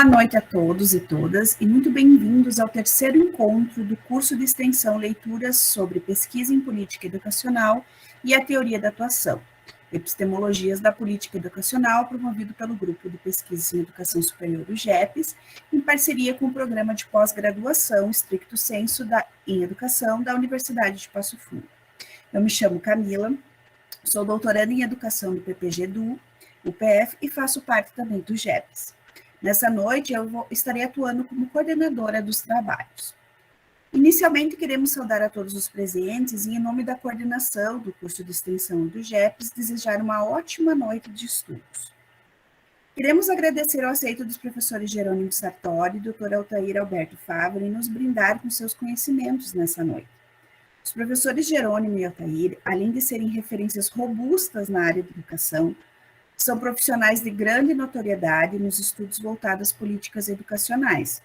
noite a todos e todas e muito bem-vindos ao terceiro encontro do curso de extensão Leituras sobre Pesquisa em Política Educacional e a Teoria da Atuação, Epistemologias da Política Educacional, promovido pelo Grupo de Pesquisa em Educação Superior do GEPES, em parceria com o Programa de Pós-Graduação Stricto Sensu em Educação da Universidade de Passo Fundo. Eu me chamo Camila, sou doutoranda em Educação do PPG do UPF e faço parte também do GEPES. Nessa noite, estarei atuando como coordenadora dos trabalhos. Inicialmente, queremos saudar a todos os presentes e, em nome da coordenação do curso de extensão do GEPES, desejar uma ótima noite de estudos. Queremos agradecer ao aceito dos professores Jerônimo Sartori e Dr. Altair Alberto Favre em nos brindar com seus conhecimentos nessa noite. Os professores Jerônimo e Altair, além de serem referências robustas na área de educação, são profissionais de grande notoriedade nos estudos voltados às políticas educacionais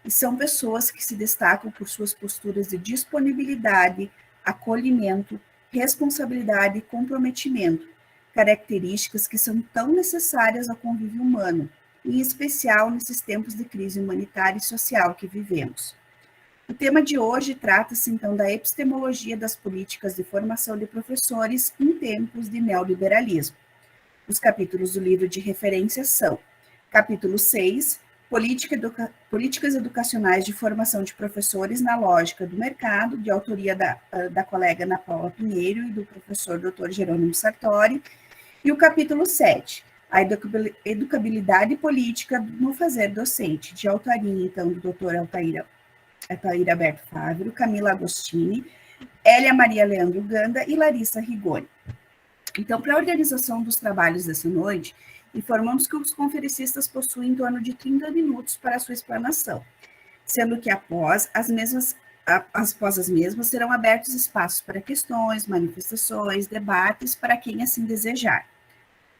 e são pessoas que se destacam por suas posturas de disponibilidade, acolhimento, responsabilidade e comprometimento, características que são tão necessárias ao convívio humano, em especial nesses tempos de crise humanitária e social que vivemos. O tema de hoje trata-se, então, da epistemologia das políticas de formação de professores em tempos de neoliberalismo. Os capítulos do livro de referência são: capítulo 6, Políticas Educacionais de Formação de Professores na Lógica do Mercado, de autoria da colega Ana Paula Pinheiro e do professor Dr. Jerônimo Sartori, e o capítulo 7, A Educabilidade Política no Fazer Docente, de autoria, então, do Dr. Altair Alberto Favre, Camila Agostini, Hélia Maria Leandro Ganda e Larissa Rigoni. Então, para a organização dos trabalhos dessa noite, informamos que os conferencistas possuem em torno de 30 minutos para a sua explanação, sendo que após as mesmas serão abertos espaços para questões, manifestações, debates, para quem assim desejar.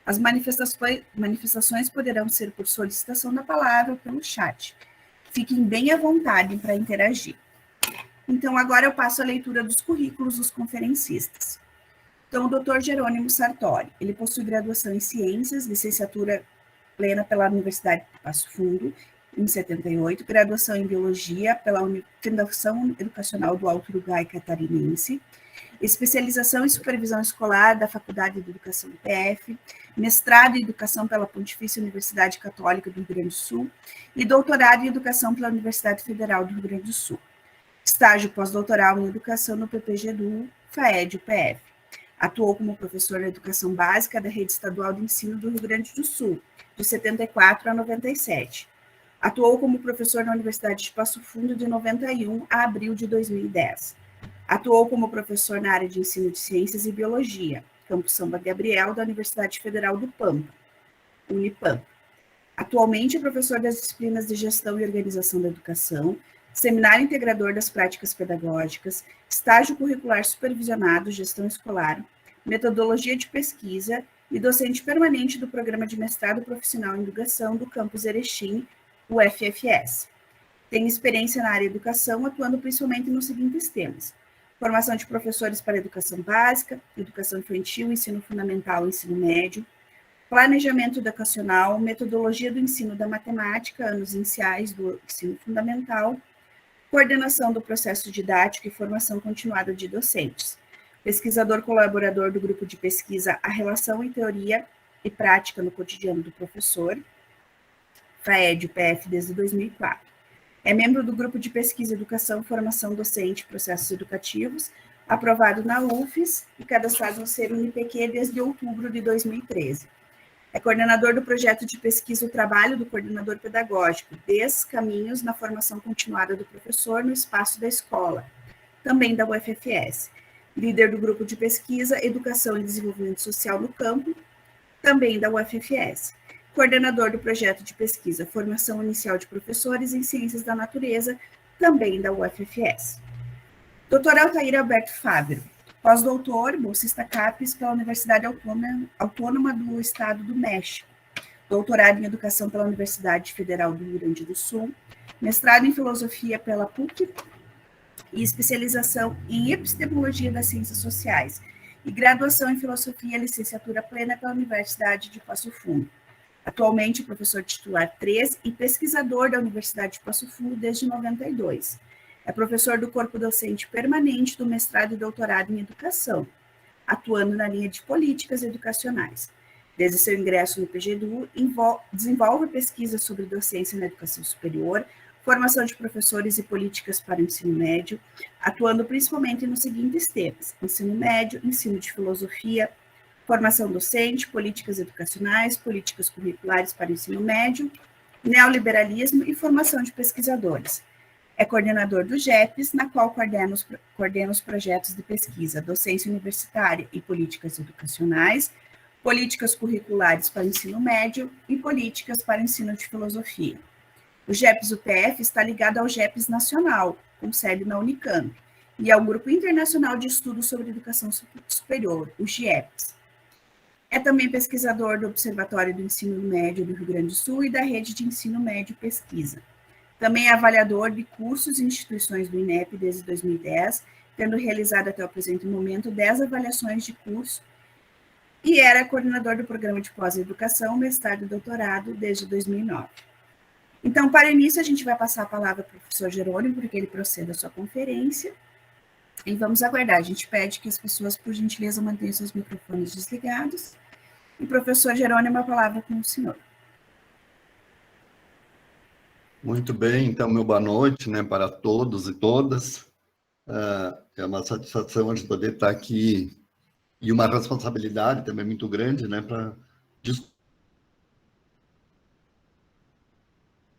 As manifestações poderão ser por solicitação da palavra ou pelo chat. Fiquem bem à vontade para interagir. Então, agora eu passo a leitura dos currículos dos conferencistas. Então, o Dr. Jerônimo Sartori, ele possui graduação em Ciências, licenciatura plena pela Universidade de Passo Fundo, em 78, graduação em Biologia pela Fundação Educacional do Alto Uruguai Catarinense, especialização em Supervisão Escolar da Faculdade de Educação do PF, mestrado em Educação pela Pontifícia Universidade Católica do Rio Grande do Sul e doutorado em Educação pela Universidade Federal do Rio Grande do Sul. Estágio pós-doutoral em Educação no PPG do FAED-UPF. Atuou como professor na Educação Básica da Rede Estadual de Ensino do Rio Grande do Sul, de 74 a 97. Atuou como professor na Universidade de Passo Fundo de 91 a abril de 2010. Atuou como professor na área de Ensino de Ciências e Biologia, Campus São Gabriel, da Universidade Federal do Pampa, Unipampa. Atualmente é professor das disciplinas de Gestão e Organização da Educação, Seminário Integrador das Práticas Pedagógicas, Estágio Curricular Supervisionado, Gestão Escolar, Metodologia de Pesquisa e docente permanente do Programa de Mestrado Profissional em Educação do Campus Erechim, UFFS. Tem experiência na área de educação, atuando principalmente nos seguintes temas: formação de professores para educação básica, educação infantil, ensino fundamental e ensino médio, planejamento educacional, metodologia do ensino da matemática, anos iniciais do ensino fundamental, coordenação do processo didático e formação continuada de docentes. Pesquisador colaborador do grupo de pesquisa A Relação em Teoria e Prática no Cotidiano do Professor, FAED-UPF desde 2004. É membro do grupo de pesquisa Educação, Formação Docente e Processos Educativos, aprovado na UFES e cadastrado no Ser UniPQ desde outubro de 2013. É coordenador do projeto de pesquisa O Trabalho do Coordenador Pedagógico, Caminhos na Formação Continuada do Professor no Espaço da Escola, também da UFFS. Líder do grupo de pesquisa Educação e Desenvolvimento Social no Campo, também da UFFS. Coordenador do projeto de pesquisa Formação Inicial de Professores em Ciências da Natureza, também da UFFS. Dr. Altair Alberto Favre, pós-doutor, bolsista CAPES pela Universidade Autônoma do Estado do México, doutorado em Educação pela Universidade Federal do Rio Grande do Sul, mestrado em Filosofia pela PUC e especialização em Epistemologia das Ciências Sociais, e graduação em Filosofia e Licenciatura Plena pela Universidade de Passo Fundo. Atualmente, professor titular 3 e pesquisador da Universidade de Passo Fundo desde 92. É professor do corpo docente permanente do mestrado e doutorado em educação, atuando na linha de políticas educacionais. Desde seu ingresso no PGEDU, desenvolve pesquisas sobre docência na educação superior, formação de professores e políticas para o ensino médio, atuando principalmente nos seguintes temas: ensino médio, ensino de filosofia, formação docente, políticas educacionais, políticas curriculares para o ensino médio, neoliberalismo e formação de pesquisadores. É coordenador do GEPES, na qual coordena os projetos de pesquisa, docência universitária e políticas educacionais, políticas curriculares para o ensino médio e políticas para o ensino de filosofia. O GEPES-UPF está ligado ao GEPES Nacional, com sede na Unicamp, e ao Grupo Internacional de Estudos sobre Educação Superior, o GIEPS. É também pesquisador do Observatório do Ensino Médio do Rio Grande do Sul e da Rede de Ensino Médio Pesquisa. Também é avaliador de cursos e instituições do INEP desde 2010, tendo realizado até o presente momento 10 avaliações de curso, e era coordenador do programa de pós-educação, mestrado e doutorado desde 2009. Então, para início, a gente vai passar a palavra para o professor Jerônimo, porque ele proceda à sua conferência, e vamos aguardar. A gente pede que as pessoas, por gentileza, mantenham seus microfones desligados. E, professor Jerônimo, a palavra com o senhor. Muito bem, então, meu boa noite, né, para todos e todas. É uma satisfação de poder estar aqui e uma responsabilidade também muito grande, né, para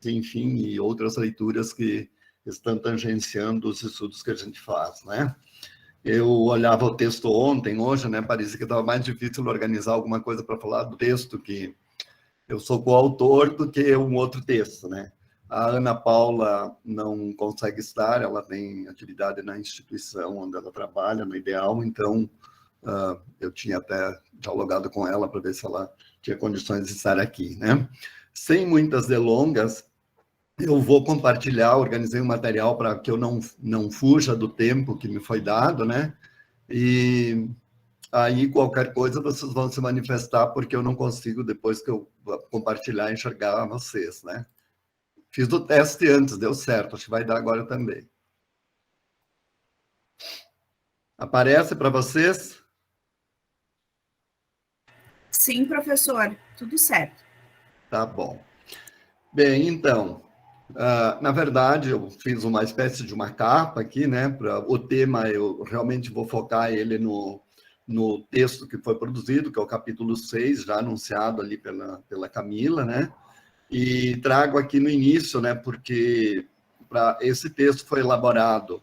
enfim, e outras leituras que estão tangenciando os estudos que a gente faz, né? Eu olhava o texto ontem, hoje, né, parecia que estava mais difícil organizar alguma coisa para falar do texto, que eu sou coautor do que um outro texto, né? A Ana Paula não consegue estar, ela tem atividade na instituição onde ela trabalha, no Ideal, então eu tinha até dialogado com ela para ver se ela tinha condições de estar aqui, né? Sem muitas delongas, eu vou compartilhar, organizei um material para que eu não fuja do tempo que me foi dado, né? E aí, qualquer coisa, vocês vão se manifestar, porque eu não consigo, depois que eu compartilhar, enxergar vocês, né? Fiz o teste antes, deu certo, acho que vai dar agora também. Aparece para vocês? Sim, professor, tudo certo. Tá bom. Bem, então, na verdade, eu fiz uma espécie de uma capa aqui, né? O tema, eu realmente vou focar ele no texto que foi produzido, que é o capítulo 6, já anunciado ali pela Camila, né? E trago aqui no início, né, porque esse texto foi elaborado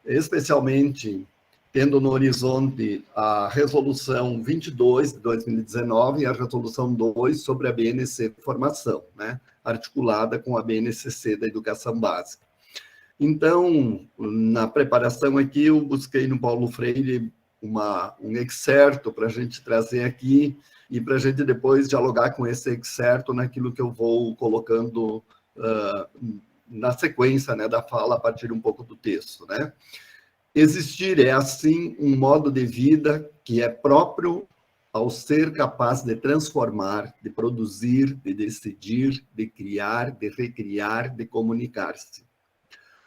especialmente tendo no horizonte a Resolução 22 de 2019 e a Resolução 2 sobre a BNC Formação, né, articulada com a BNCC da Educação Básica. Então, na preparação aqui, eu busquei no Paulo Freire um excerto para a gente trazer aqui e para a gente depois dialogar com esse excerto naquilo que eu vou colocando na sequência, né, da fala a partir um pouco do texto, né? Existir é, assim, um modo de vida que é próprio ao ser capaz de transformar, de produzir, de decidir, de criar, de recriar, de comunicar-se.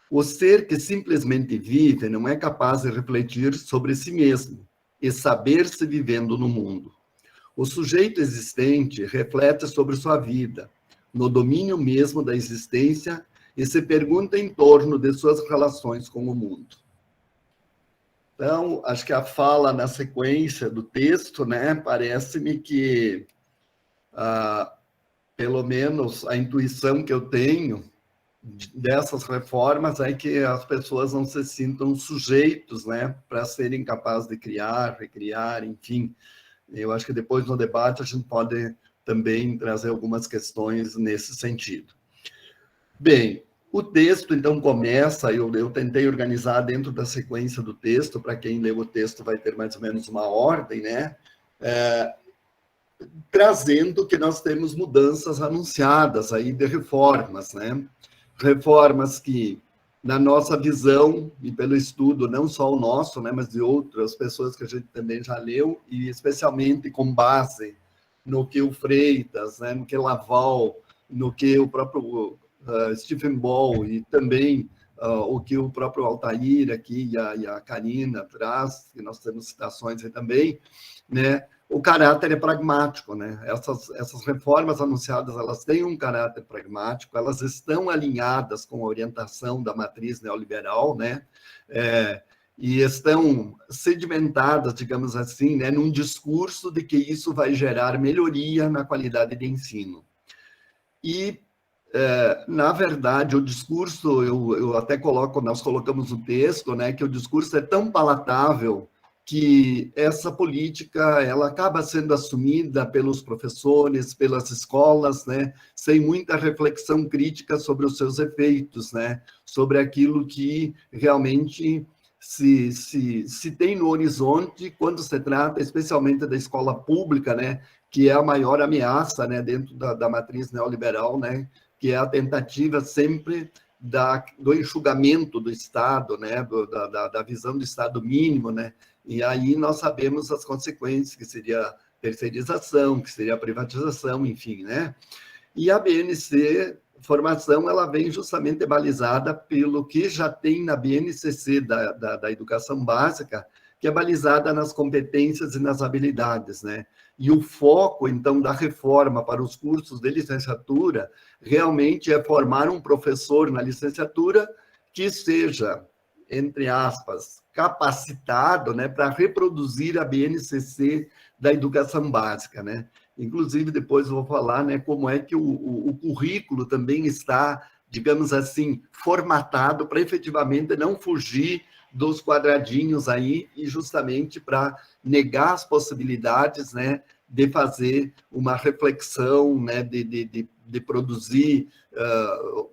O ser que simplesmente vive não é capaz de refletir sobre si mesmo e saber-se vivendo no mundo. O sujeito existente reflete sobre sua vida, no domínio mesmo da existência, e se pergunta em torno de suas relações com o mundo. Então, acho que a fala na sequência do texto, né, parece-me que, pelo menos, a intuição que eu tenho dessas reformas é que as pessoas não se sintam sujeitos, né, para serem capazes de criar, recriar, enfim. Eu acho que depois no debate a gente pode também trazer algumas questões nesse sentido. Bem, o texto então começa, eu tentei organizar dentro da sequência do texto, para quem leu o texto vai ter mais ou menos uma ordem, né? Trazendo que nós temos mudanças anunciadas aí de reformas, né? Reformas que, na nossa visão, e pelo estudo, não só o nosso, né, mas de outras pessoas que a gente também já leu, e especialmente com base no que o Freitas, né, no que Laval, no que o próprio Stephen Ball e também o que o próprio Altair aqui e a Karina traz, que nós temos citações aí também, né? O caráter é pragmático, né? Essas reformas anunciadas, elas têm um caráter pragmático, elas estão alinhadas com a orientação da matriz neoliberal, né? E estão sedimentadas, digamos assim, né, num discurso de que isso vai gerar melhoria na qualidade de ensino. E, na verdade, o discurso, eu até coloco, nós colocamos o texto, né, que o discurso é tão palatável que essa política ela acaba sendo assumida pelos professores, pelas escolas, né, sem muita reflexão crítica sobre os seus efeitos, né, sobre aquilo que realmente se tem no horizonte quando se trata especialmente da escola pública, né, que é a maior ameaça, né, dentro da matriz neoliberal, né, que é a tentativa sempre do enxugamento do Estado, né, da visão do Estado mínimo, né, e aí nós sabemos as consequências, que seria a terceirização, que seria a privatização, enfim, né? E a BNC Formação, ela vem justamente balizada pelo que já tem na BNCC da educação básica, que é balizada nas competências e nas habilidades, né? E o foco, então, da reforma para os cursos de licenciatura realmente é formar um professor na licenciatura que seja, entre aspas, capacitado, né, para reproduzir a BNCC da educação básica, né? Inclusive, depois eu vou falar, né, como é que o currículo também está, digamos assim, formatado para efetivamente não fugir dos quadradinhos aí e justamente para negar as possibilidades, né, de fazer uma reflexão, né, de produzir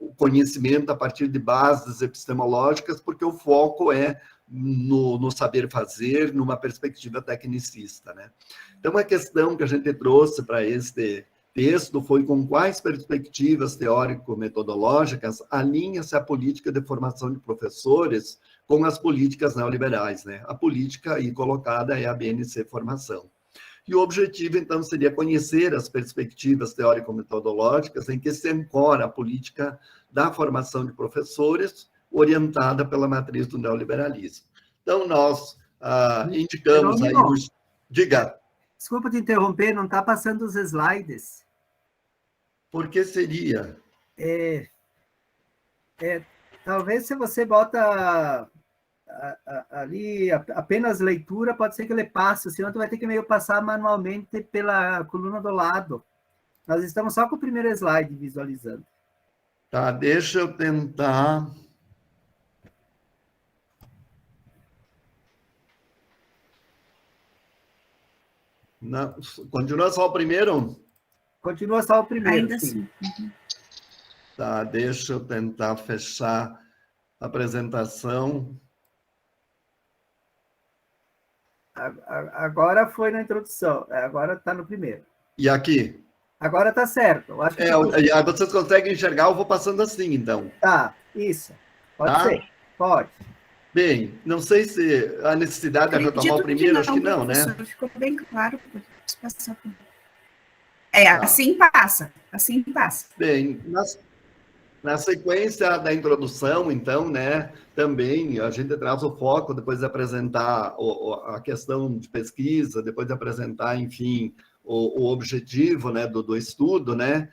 o conhecimento a partir de bases epistemológicas, porque o foco é no saber fazer, numa perspectiva tecnicista, né? Então, a questão que a gente trouxe para este texto foi com quais perspectivas teórico-metodológicas alinha-se a política de formação de professores com as políticas neoliberais, né? A política aí colocada é a BNC Formação. E o objetivo, então, seria conhecer as perspectivas teórico-metodológicas em que se ancora a política da formação de professores, orientada pela matriz do neoliberalismo. Então, nós indicamos aí os... Diga. Desculpa te interromper, não está passando os slides. Por que seria? Talvez se você bota ali apenas leitura, pode ser que ele passe, senão tu vai ter que meio passar manualmente pela coluna do lado. Nós estamos só com o primeiro slide visualizando. Tá, deixa eu tentar... Não, continua só o primeiro? Continua só o primeiro. Ainda sim. Uhum. Tá, deixa eu tentar fechar a apresentação. Agora foi na introdução, agora está no primeiro. E aqui? Agora está certo. Eu acho que vocês conseguem enxergar, eu vou passando assim, então. Tá, isso. Pode ser, pode. Bem, não sei se a necessidade de retomar o primeiro, acho que não, né? Ficou bem claro. Assim passa, assim passa. Bem, na sequência da introdução, então, né, também a gente traz o foco, depois de apresentar a questão de pesquisa, depois de apresentar, enfim, o objetivo, né, do estudo, né,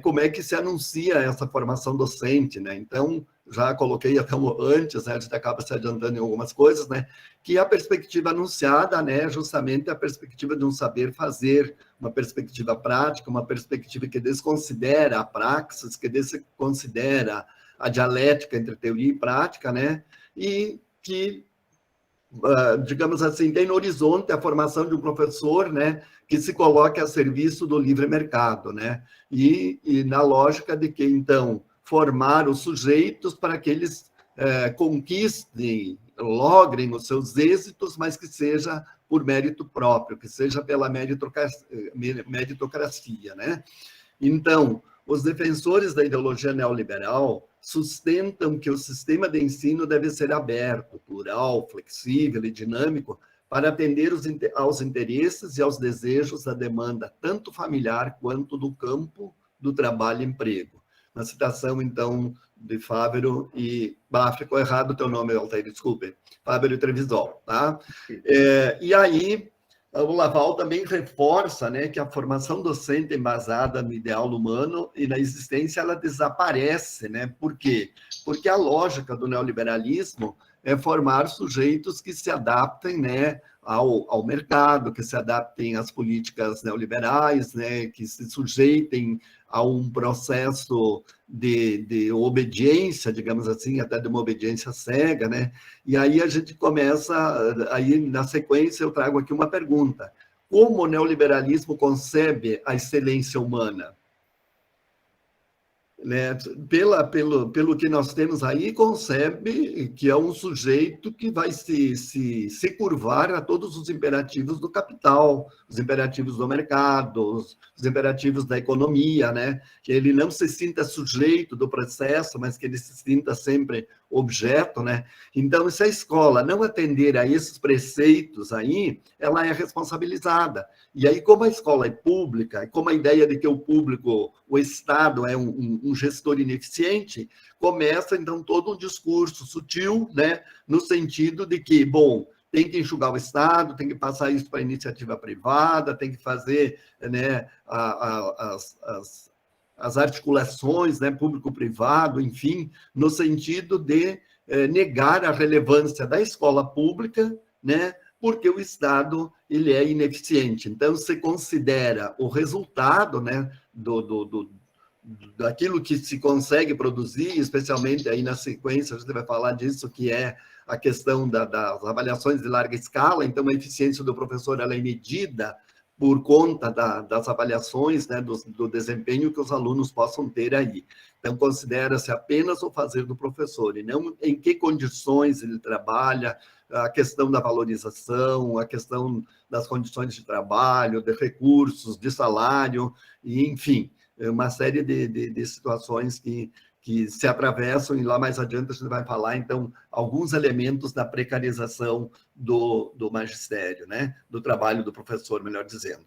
como é que se anuncia essa formação docente, né? Então, já coloquei até antes, né, a gente acaba se adiantando em algumas coisas, né, que a perspectiva anunciada, né, justamente a perspectiva de um saber fazer, uma perspectiva prática, uma perspectiva que desconsidera a praxis, que desconsidera a dialética entre teoria e prática, né, e que, digamos assim, tem no horizonte a formação de um professor, né, que se coloque a serviço do livre mercado, né, e na lógica de que, então, formar os sujeitos para que eles conquistem, logrem os seus êxitos, mas que seja por mérito próprio, que seja pela meritocracia, né? Então, os defensores da ideologia neoliberal sustentam que o sistema de ensino deve ser aberto, plural, flexível e dinâmico, para atender aos interesses e aos desejos da demanda, tanto familiar quanto do campo do trabalho e emprego. Uma citação, então, de Fávero e... ficou errado o teu nome, Altair, desculpe. Fávero e Trevisol, tá? E aí, o Laval também reforça, né, que a formação docente embasada no ideal humano e na existência, ela desaparece, né? Por quê? Porque a lógica do neoliberalismo é formar sujeitos que se adaptem, né, ao mercado, que se adaptem às políticas neoliberais, né, que se sujeitem a um processo de obediência, digamos assim, até de uma obediência cega, né? E aí a gente começa, aí na sequência eu trago aqui uma pergunta: como o neoliberalismo concebe a excelência humana? Né? Pelo que nós temos aí, concebe que é um sujeito que vai se curvar a todos os imperativos do capital, os imperativos do mercado, os imperativos da economia, né? Que ele não se sinta sujeito do processo, mas que ele se sinta sempre objeto, né? Então, se a escola não atender a esses preceitos aí, ela é responsabilizada. E aí, como a escola é pública, e como a ideia de que o público, o Estado é um gestor ineficiente, começa, então, todo um discurso sutil, né, no sentido de que, bom, tem que enxugar o Estado, tem que passar isso para a iniciativa privada, tem que fazer, né, as articulações, né, público-privado, enfim, no sentido de negar a relevância da escola pública, né, porque o Estado ele é ineficiente. Então, se considera o resultado, né, daquilo que se consegue produzir, especialmente aí na sequência, a gente vai falar disso, que é a questão das avaliações de larga escala. Então, a eficiência do professor ela é medida por conta das avaliações, né, do desempenho que os alunos possam ter aí. Então, considera-se apenas o fazer do professor, e não em que condições ele trabalha, a questão da valorização, a questão das condições de trabalho, de recursos, de salário, e, enfim, uma série de situações que se atravessam, e lá mais adiante a gente vai falar, então, alguns elementos da precarização do magistério, né? Do trabalho do professor, melhor dizendo.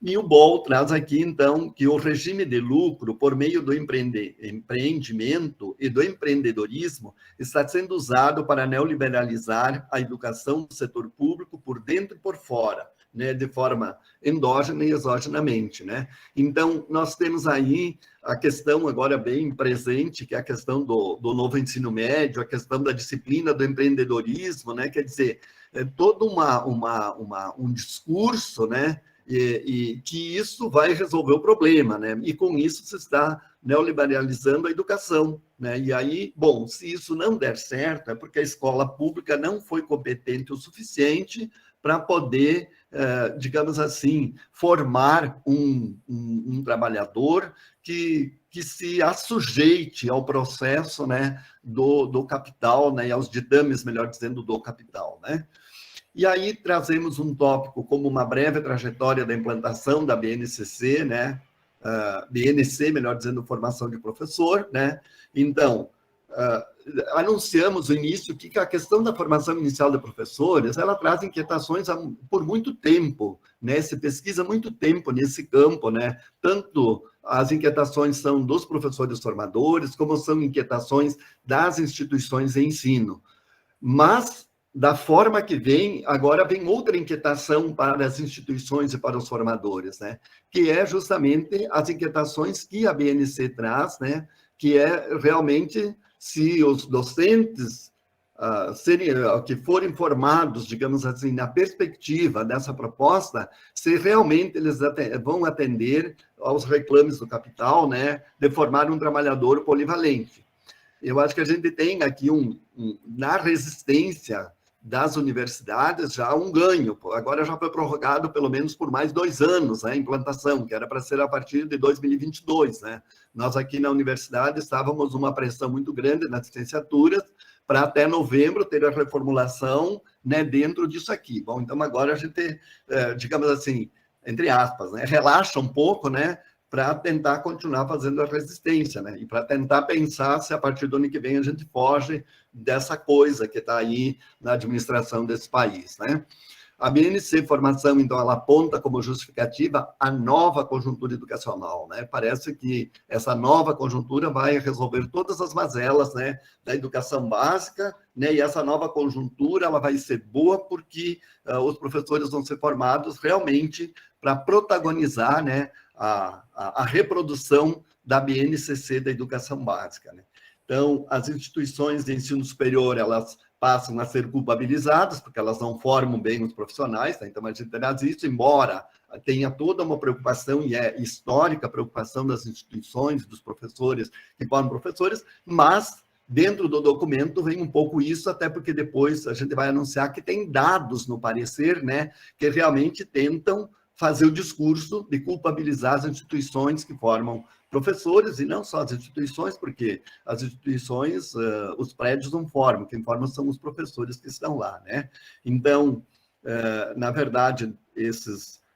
E o Boll traz aqui, então, que o regime de lucro, por meio do empreendimento e do empreendedorismo, está sendo usado para neoliberalizar a educação do setor público por dentro e por fora, né, de forma endógena e exogenamente, né? Então, nós temos aí a questão agora bem presente, que é a questão do novo ensino médio, a questão da disciplina do empreendedorismo, né? Quer dizer, é todo um discurso, né? E que isso vai resolver o problema, né? E com isso se está neoliberalizando a educação, né? E aí, bom, se isso não der certo, é porque a escola pública não foi competente o suficiente para poder, digamos assim, formar um trabalhador que se assujeite ao processo, né, do capital, né, e aos ditames, melhor dizendo, do capital, né? E aí trazemos um tópico como uma breve trajetória da implantação da BNCC, né? BNC, melhor dizendo, formação de professor, né? Então, anunciamos no início que a questão da formação inicial de professores, ela traz inquietações por muito tempo, né? Se pesquisa muito tempo nesse campo, né? Tanto as inquietações são dos professores formadores, como são inquietações das instituições de ensino. Mas da forma que vem, agora vem outra inquietação para as instituições e para os formadores, né? Que é justamente as inquietações que a BNC traz, né? Que é realmente se os docentes que forem formados, digamos assim, na perspectiva dessa proposta, se realmente eles vão atender aos reclames do capital, né? De formar um trabalhador polivalente. Eu acho que a gente tem aqui na resistência das universidades já um ganho. Agora já foi prorrogado pelo menos por mais 2 anos a implantação, que era para ser a partir de 2022, né? Nós aqui na universidade estávamos numa pressão muito grande nas licenciaturas para até novembro ter a reformulação, né, dentro disso aqui. Bom, então agora a gente, digamos assim, entre aspas, né, relaxa um pouco, né, para tentar continuar fazendo a resistência, né? E para tentar pensar se a partir do ano que vem a gente foge dessa coisa que está aí na administração desse país, né? A BNC Formação, então, ela aponta como justificativa a nova conjuntura educacional, né? Parece que essa nova conjuntura vai resolver todas as mazelas, né, da educação básica, né? E essa nova conjuntura ela vai ser boa porque os professores vão ser formados realmente para protagonizar, né, a reprodução da BNCC da educação básica, né? Então, as instituições de ensino superior, elas passam a ser culpabilizadas, porque elas não formam bem os profissionais, né? Então a gente traz isso, embora tenha toda uma preocupação, e é histórica a preocupação das instituições, dos professores que formam professores, mas dentro do documento vem um pouco isso, até porque depois a gente vai anunciar que tem dados no parecer, né, que realmente tentam fazer o discurso de culpabilizar as instituições que formam professores, e não só as instituições, porque as instituições, os prédios não formam, quem forma são os professores que estão lá, né? Então, na verdade,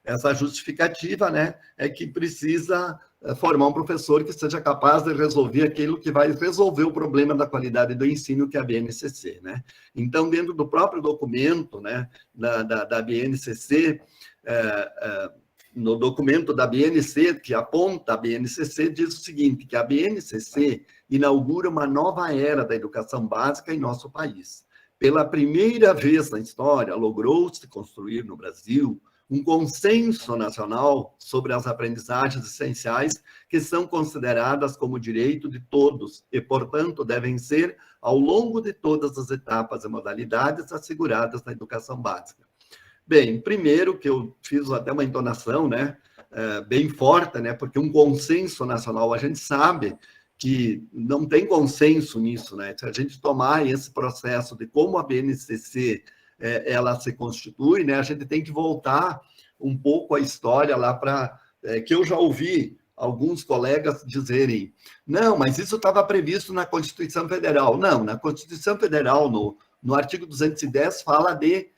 essa justificativa, né, é que precisa formar um professor que seja capaz de resolver aquilo que vai resolver o problema da qualidade do ensino, que é a BNCC, né? Então, dentro do próprio documento, né, da BNCC, no documento da BNC, que aponta a BNCC, diz o seguinte, que a BNCC inaugura uma nova era da educação básica em nosso país. Pela primeira vez na história, logrou-se construir no Brasil um consenso nacional sobre as aprendizagens essenciais que são consideradas como direito de todos e, portanto, devem ser, ao longo de todas as etapas e modalidades, asseguradas na educação básica. Bem, primeiro que eu fiz até uma entonação, né, bem forte, né, porque um consenso nacional, a gente sabe que não tem consenso nisso, né? Se a gente tomar esse processo de como a BNCC ela se constitui, né, a gente tem que voltar um pouco a história lá para que eu já ouvi alguns colegas dizerem, não, mas isso estava previsto na Constituição Federal. Não, na Constituição Federal, no artigo 210, fala de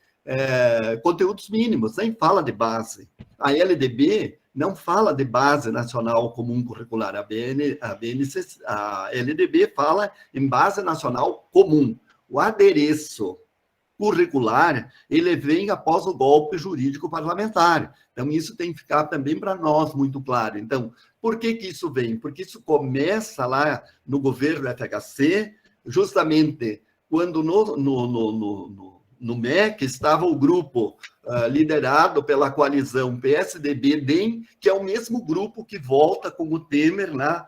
conteúdos mínimos, nem fala de base. A LDB não fala de base nacional comum curricular, a LDB fala em base nacional comum. O adereço curricular, ele vem após o golpe jurídico parlamentar. Então, isso tem que ficar também para nós muito claro. Então, por que isso vem? Porque isso começa lá no governo do FHC, justamente quando no MEC estava o grupo liderado pela coalizão PSDB-DEM, que é o mesmo grupo que volta com o Temer lá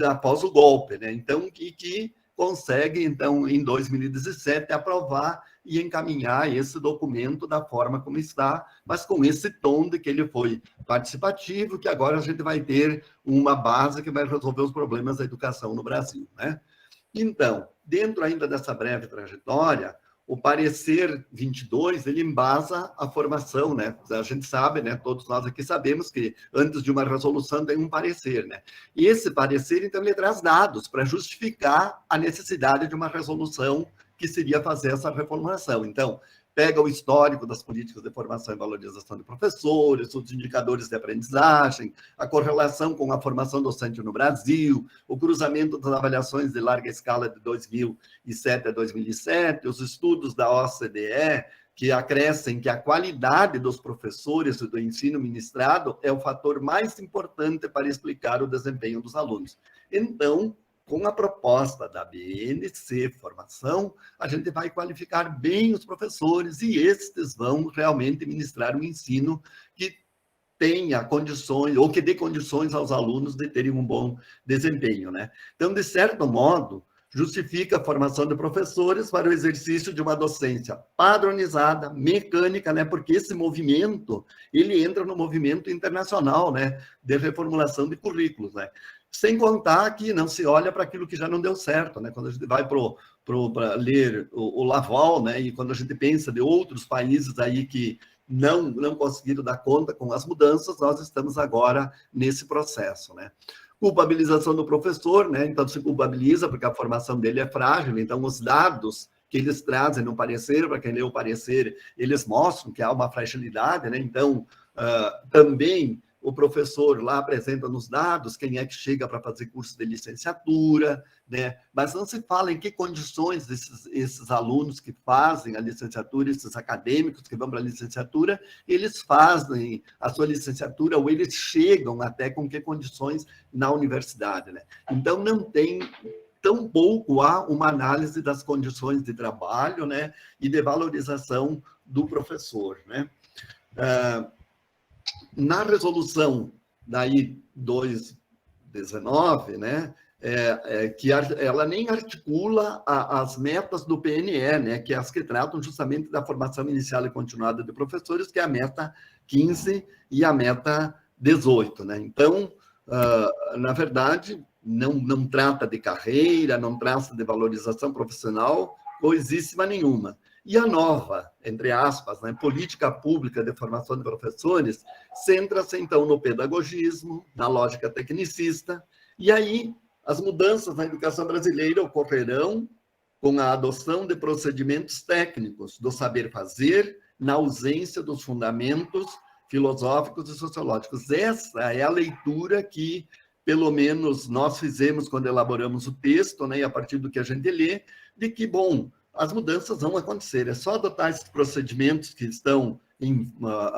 após o golpe, né? Então, que consegue, então, em 2017, aprovar e encaminhar esse documento da forma como está, mas com esse tom de que ele foi participativo, que agora a gente vai ter uma base que vai resolver os problemas da educação no Brasil, né? Então, dentro ainda dessa breve trajetória, o parecer 22, ele embasa a formação, né? A gente sabe, né? Todos nós aqui sabemos que antes de uma resolução tem um parecer, né? E esse parecer, então, ele traz dados para justificar a necessidade de uma resolução que seria fazer essa reformulação. Então, pega o histórico das políticas de formação e valorização de professores, os indicadores de aprendizagem, a correlação com a formação docente no Brasil, o cruzamento das avaliações de larga escala de 2007 a 2007, os estudos da OCDE, que acrescem que a qualidade dos professores e do ensino ministrado é o fator mais importante para explicar o desempenho dos alunos. Então, com a proposta da BNC Formação, a gente vai qualificar bem os professores e estes vão realmente ministrar um ensino que tenha condições, ou que dê condições aos alunos de terem um bom desempenho, né? Então, de certo modo, justifica a formação de professores para o exercício de uma docência padronizada, mecânica, né? Porque esse movimento, ele entra no movimento internacional, né? De reformulação de currículos, né? Sem contar que não se olha para aquilo que já não deu certo, né? Quando a gente vai para ler o Laval, né? E quando a gente pensa de outros países aí que não conseguiram dar conta com as mudanças, nós estamos agora nesse processo, né? Culpabilização do professor, né? Então se culpabiliza porque a formação dele é frágil, então os dados que eles trazem no parecer, para quem lê o parecer, eles mostram que há uma fragilidade, né? Então, também o professor lá apresenta nos dados quem é que chega para fazer curso de licenciatura, né? Mas não se fala em que condições esses alunos que fazem a licenciatura, esses acadêmicos que vão para a licenciatura, eles fazem a sua licenciatura ou eles chegam até com que condições na universidade, né? Então, não tem... Tampouco há uma análise das condições de trabalho, né, e de valorização do professor, né? Na resolução daí 219, né, que ela nem articula as metas do PNE, né, que é as que tratam justamente da formação inicial e continuada de professores, que é a meta 15 e a meta 18, né? Então, na verdade, não trata de carreira, não trata de valorização profissional, coisíssima nenhuma. E a nova, entre aspas, né, política pública de formação de professores, centra-se, então, no pedagogismo, na lógica tecnicista, e aí as mudanças na educação brasileira ocorrerão com a adoção de procedimentos técnicos do saber fazer, na ausência dos fundamentos filosóficos e sociológicos. Essa é a leitura que, pelo menos, nós fizemos quando elaboramos o texto, né, e a partir do que a gente lê, de que, bom, as mudanças vão acontecer. É só adotar esses procedimentos que estão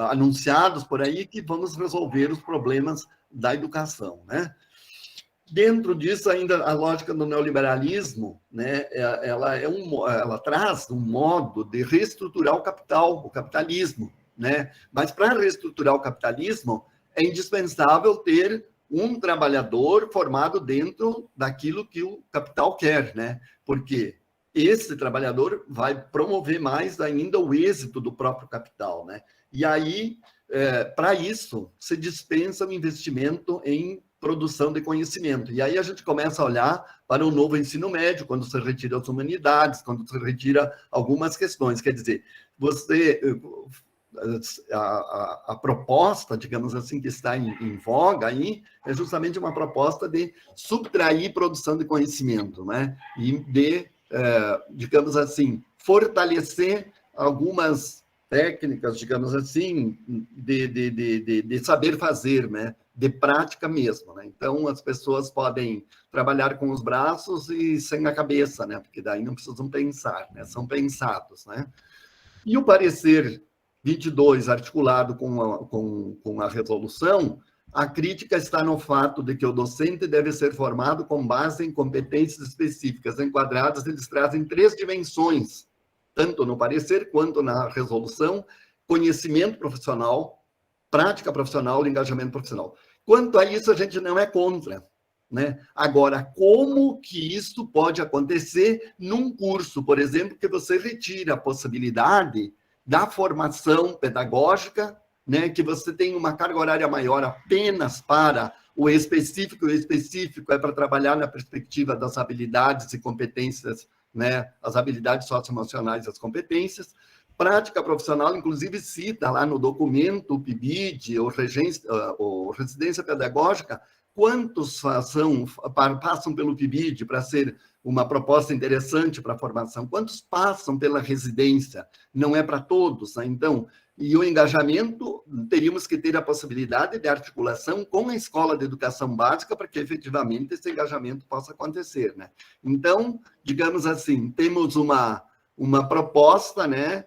anunciados por aí que vamos resolver os problemas da educação, né? Dentro disso, ainda a lógica do neoliberalismo, né, ela traz um modo de reestruturar o capital, o capitalismo, né? Mas para reestruturar o capitalismo é indispensável ter um trabalhador formado dentro daquilo que o capital quer, né? Porque esse trabalhador vai promover mais ainda o êxito do próprio capital, né? E aí, para isso, se dispensa o investimento em produção de conhecimento. E aí a gente começa a olhar para o novo ensino médio, quando se retira as humanidades, quando se retira algumas questões. Quer dizer, a proposta, digamos assim, que está em voga aí, é justamente uma proposta de subtrair produção de conhecimento, né? E de, digamos assim, fortalecer algumas técnicas, digamos assim, de saber fazer, né? De prática mesmo, né? Então, as pessoas podem trabalhar com os braços e sem a cabeça, né? Porque daí não precisam pensar, né? São pensados, né? E o parecer 22, articulado com a resolução, a crítica está no fato de que o docente deve ser formado com base em competências específicas enquadradas. Eles trazem 3 dimensões, tanto no parecer quanto na resolução: conhecimento profissional, prática profissional e engajamento profissional. Quanto a isso, a gente não é contra, né? Agora, como que isso pode acontecer num curso, por exemplo, que você retira a possibilidade da formação pedagógica, né? Que você tem uma carga horária maior apenas para o específico é para trabalhar na perspectiva das habilidades e competências, né? As habilidades socioemocionais e as competências. Prática profissional, inclusive, cita lá no documento o PIBID, ou Residência Pedagógica, quantos passam pelo PIBID para ser uma proposta interessante para a formação, quantos passam pela residência, não é para todos, né? Então, e o engajamento, teríamos que ter a possibilidade de articulação com a escola de educação básica para que efetivamente esse engajamento possa acontecer, né? Então, digamos assim, temos uma proposta, né?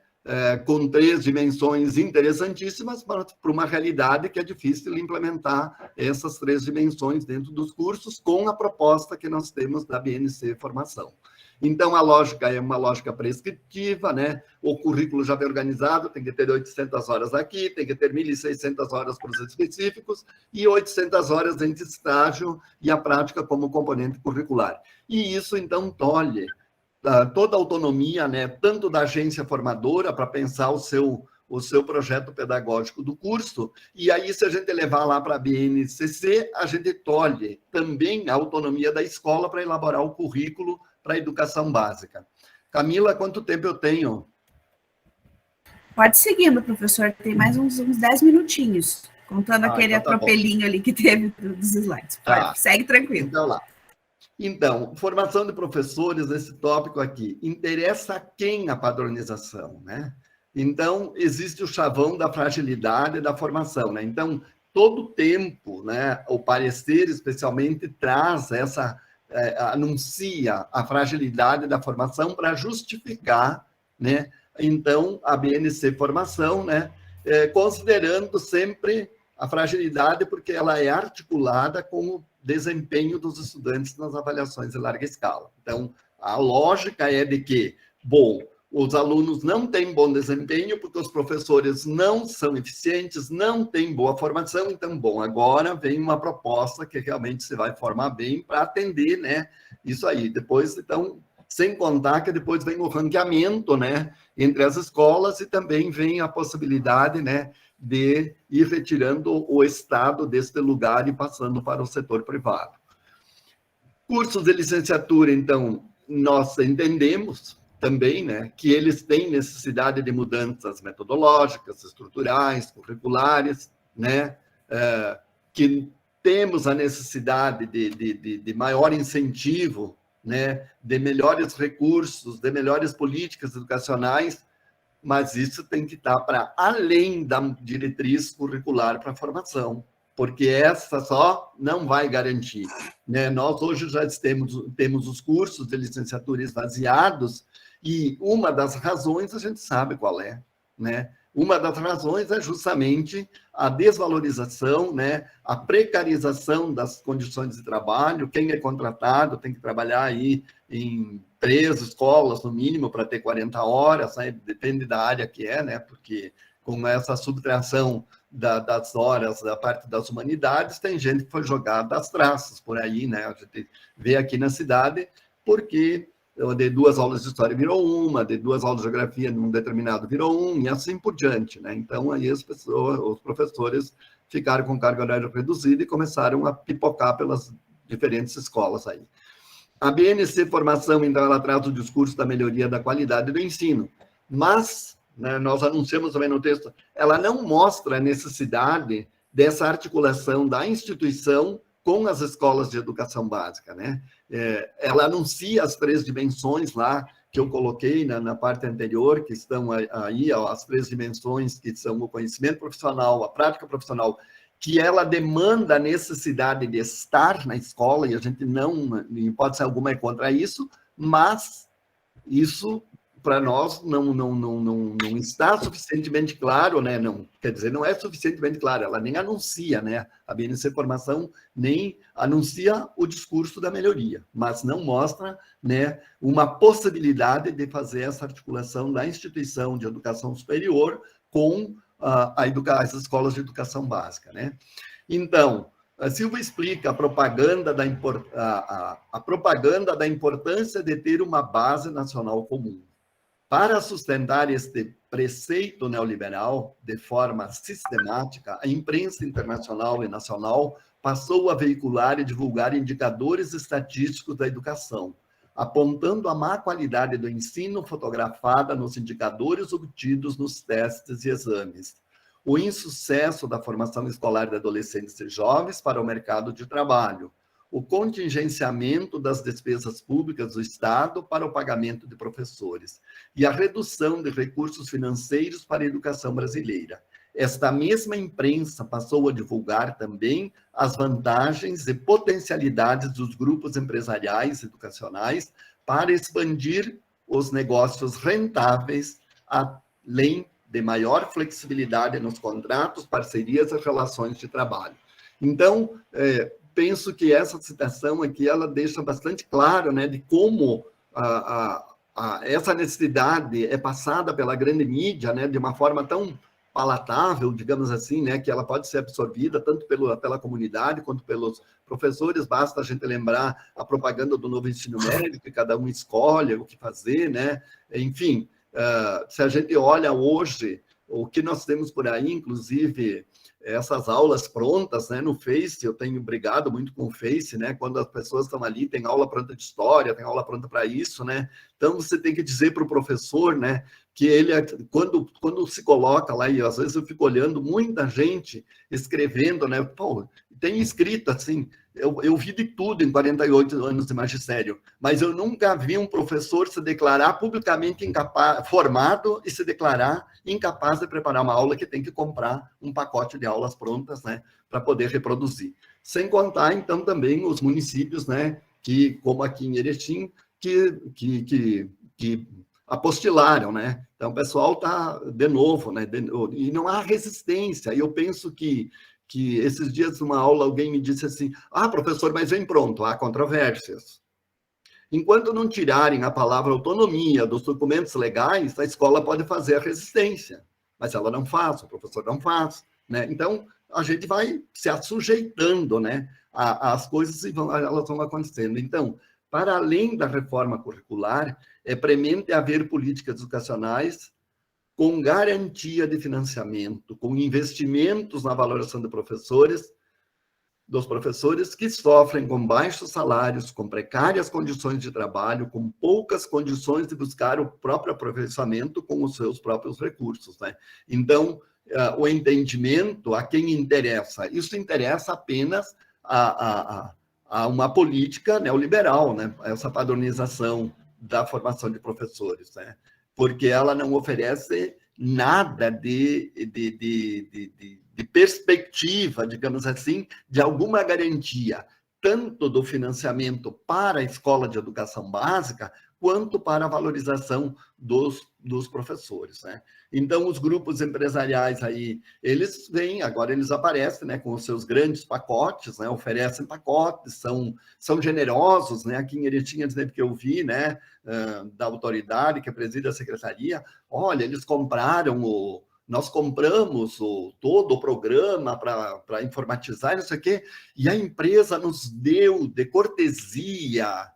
Com 3 dimensões interessantíssimas para uma realidade que é difícil implementar essas 3 dimensões dentro dos cursos com a proposta que nós temos da BNC Formação. Então, a lógica é uma lógica prescritiva, né? O currículo já bem organizado, tem que ter 800 horas aqui, tem que ter 1.600 horas para os específicos e 800 horas entre estágio e a prática como componente curricular. E isso, então, tolhe toda a autonomia, né, tanto da agência formadora para pensar o seu projeto pedagógico do curso, e aí, se a gente levar lá para a BNCC, a gente tolhe também a autonomia da escola para elaborar o currículo para a educação básica. Camila, quanto tempo eu tenho? Pode seguindo, professor, tem mais uns 10 minutinhos, contando aquele então tá atropelinho ali que teve dos slides. Segue tranquilo. Então, lá. Então, formação de professores, esse tópico aqui, interessa a quem a padronização, né? Então, existe o chavão da fragilidade da formação, né? Então, todo tempo, né, o parecer, especialmente, traz anuncia a fragilidade da formação para justificar, né, então, a BNC Formação, né, considerando sempre a fragilidade, porque ela é articulada com o desempenho dos estudantes nas avaliações em larga escala. Então, a lógica é de que, bom, os alunos não têm bom desempenho porque os professores não são eficientes, não têm boa formação. Então, bom, agora vem uma proposta que realmente se vai formar bem para atender, né, isso aí. Depois, então, sem contar que depois vem o ranqueamento, né, entre as escolas e também vem a possibilidade, né, de ir retirando o Estado deste lugar e passando para o setor privado. Cursos de licenciatura, então, nós entendemos também, né, que eles têm necessidade de mudanças metodológicas, estruturais, curriculares, né, que temos a necessidade de maior incentivo, né, de melhores recursos, de melhores políticas educacionais, mas isso tem que estar para além da diretriz curricular para a formação, porque essa só não vai garantir, né? Nós hoje já temos os cursos de licenciatura esvaziados, e uma das razões a gente sabe qual é, né? Uma das razões é justamente a desvalorização, né? A precarização das condições de trabalho. Quem é contratado tem que trabalhar aí em 3 escolas, no mínimo, para ter 40 horas, né? Depende da área que é, né? Porque com essa subtração das horas da parte das humanidades, tem gente que foi jogada às traças por aí, né? A gente vê aqui na cidade, porque de 2 aulas de história virou uma, de 2 aulas de geografia num determinado virou e assim por diante, né? Então, aí os professores ficaram com carga horária reduzida e começaram a pipocar pelas diferentes escolas aí. A BNC Formação, então, ela traz o discurso da melhoria da qualidade do ensino, mas, né, nós anunciamos também no texto, ela não mostra a necessidade dessa articulação da instituição com as escolas de educação básica, né? Ela anuncia as 3 dimensões lá, que eu coloquei na parte anterior, que estão aí, as 3 dimensões, que são o conhecimento profissional, a prática profissional, que ela demanda a necessidade de estar na escola, e a gente não, em hipótese alguma, é contra isso, mas isso, para nós, não está suficientemente claro, né? Não, quer dizer, não é suficientemente claro, ela nem anuncia, né? A BNC Formação nem anuncia o discurso da melhoria, mas não mostra, né, uma possibilidade de fazer essa articulação da instituição de educação superior com as escolas de educação básica, né? Então, a Silva explica a propaganda da importância de ter uma base nacional comum. Para sustentar este preceito neoliberal de forma sistemática, a imprensa internacional e nacional passou a veicular e divulgar indicadores estatísticos da educação, apontando a má qualidade do ensino fotografada nos indicadores obtidos nos testes e exames, o insucesso da formação escolar de adolescentes e jovens para o mercado de trabalho, o contingenciamento das despesas públicas do Estado para o pagamento de professores e a redução de recursos financeiros para a educação brasileira. Esta mesma imprensa passou a divulgar também as vantagens e potencialidades dos grupos empresariais e educacionais para expandir os negócios rentáveis, além de maior flexibilidade nos contratos, parcerias e relações de trabalho. Então, penso que essa citação aqui, ela deixa bastante claro, né, de como essa necessidade é passada pela grande mídia, né, de uma forma tão palatável, digamos assim, né, que ela pode ser absorvida tanto pela comunidade quanto pelos professores. Basta a gente lembrar a propaganda do novo ensino médio, que cada um escolhe o que fazer, né? Enfim, se a gente olha hoje, o que nós temos por aí, inclusive essas aulas prontas, né, no Face, eu tenho brigado muito com o Face, né, quando as pessoas estão ali, tem aula pronta de história, tem aula pronta para isso, né, então você tem que dizer para o professor, né, que ele, quando se coloca lá, e às vezes eu fico olhando muita gente escrevendo, né, pô, tem escrito assim, eu vi de tudo em 48 anos de magistério, mas eu nunca vi um professor se declarar publicamente incapaz, formado e se declarar incapaz de preparar uma aula que tem que comprar um pacote de aulas prontas, né, para poder reproduzir. Sem contar, então, também os municípios, né, que, como aqui em Erechim, que apostilaram, né? Então, o pessoal está, de novo, né? E não há resistência. E eu penso que esses dias, numa aula, alguém me disse assim, professor, mas vem pronto, há controvérsias. Enquanto não tirarem a palavra autonomia dos documentos legais, a escola pode fazer a resistência, mas ela não faz, o professor não faz, né? Então, a gente vai se assujeitando, né? As coisas elas vão acontecendo. Então, para além da reforma curricular, é premente haver políticas educacionais com garantia de financiamento, com investimentos na valoração dos professores que sofrem com baixos salários, com precárias condições de trabalho, com poucas condições de buscar o próprio aperfeiçoamento com os seus próprios recursos, né? Então, o entendimento a quem interessa, isso interessa apenas a uma política neoliberal, né? Essa padronização da formação de professores, né? Porque ela não oferece nada de perspectiva, digamos assim, de alguma garantia, tanto do financiamento para a escola de educação básica, quanto para a valorização dos professores, né? Então, os grupos empresariais aí, eles vêm, agora eles aparecem, né, com os seus grandes pacotes, né, oferecem pacotes, são generosos, né? Aqui em Erechim, exemplo que eu vi, né, da autoridade que preside a secretaria, olha, eles nós compramos todo o programa para informatizar, não sei o quê, e a empresa nos deu de cortesia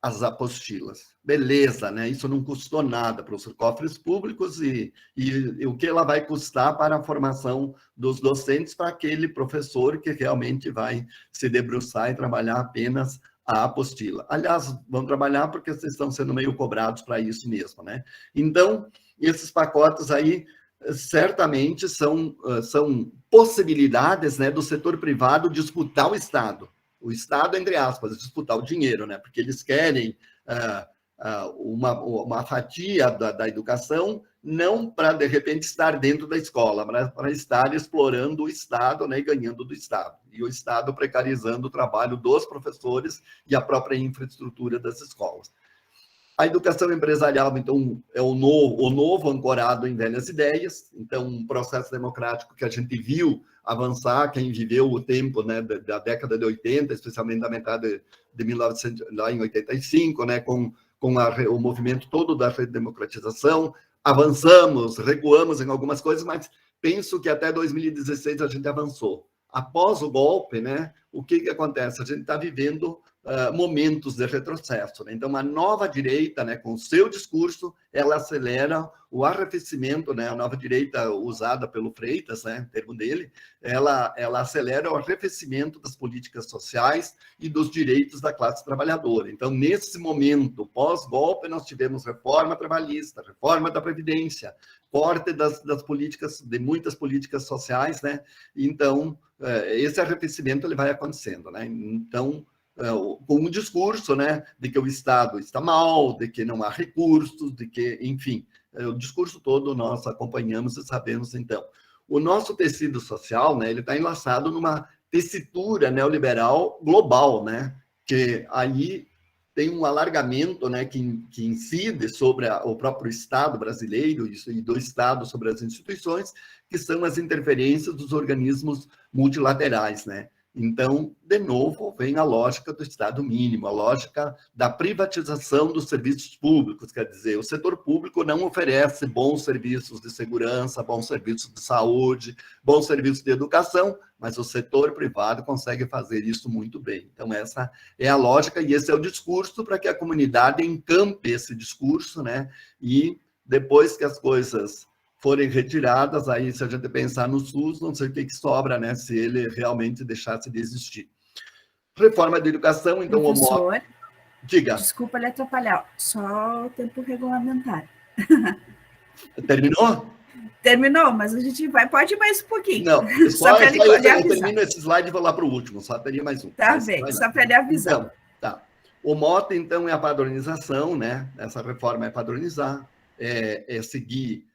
as apostilas. Beleza, né? Isso não custou nada para os cofres públicos e o que ela vai custar para a formação dos docentes, para aquele professor que realmente vai se debruçar e trabalhar apenas a apostila. Aliás, vão trabalhar porque vocês estão sendo meio cobrados para isso mesmo, né? Então, esses pacotes aí certamente são possibilidades, né, do setor privado disputar o Estado, entre aspas, disputar o dinheiro, né? Porque eles querem uma fatia da educação, não para, de repente, estar dentro da escola, mas para estar explorando o Estado, né, e ganhando do Estado. E o Estado precarizando o trabalho dos professores e a própria infraestrutura das escolas. A educação empresarial, então, é o novo ancorado em velhas ideias. Então, um processo democrático que a gente viu avançar, quem viveu o tempo, né, da década de 80, especialmente da metade de 1900, lá em 85, né, com o movimento todo da redemocratização, avançamos, recuamos em algumas coisas, mas penso que até 2016 a gente avançou. Após o golpe, né, o que acontece? A gente está vivendo momentos de retrocesso, né? Então, a nova direita, né, com o seu discurso, ela acelera o arrefecimento, né? A nova direita usada pelo Freitas, né, termo dele, ela acelera o arrefecimento das políticas sociais e dos direitos da classe trabalhadora. Então, nesse momento, pós-golpe, nós tivemos reforma trabalhista, reforma da Previdência, corte das políticas, de muitas políticas sociais, né? Então, esse arrefecimento ele vai acontecendo, né? Então, com um discurso, né, de que o Estado está mal, de que não há recursos, de que, enfim, o discurso todo nós acompanhamos e sabemos, então. O nosso tecido social, né, ele está enlaçado numa tessitura neoliberal global, né, que aí tem um alargamento, né, que incide sobre o próprio Estado brasileiro e do Estado sobre as instituições, que são as interferências dos organismos multilaterais, né. Então, de novo, vem a lógica do Estado mínimo, a lógica da privatização dos serviços públicos, quer dizer, o setor público não oferece bons serviços de segurança, bons serviços de saúde, bons serviços de educação, mas o setor privado consegue fazer isso muito bem. Então, essa é a lógica e esse é o discurso para que a comunidade encampe esse discurso, né? E depois que as coisas forem retiradas, aí se a gente pensar no SUS, não sei o que sobra, né, se ele realmente deixasse de existir. Reforma da educação, então... Professor, diga. Desculpa lhe atrapalhar, só o tempo regulamentar. Terminou? Terminou, mas a gente pode ir mais um pouquinho. Não, só para ele avisar. Eu termino esse slide e vou lá para o último, só teria mais um. Tá bem, só para ele avisar. Então, tá. O mote, então, é a padronização, né? Essa reforma é padronizar, é seguir,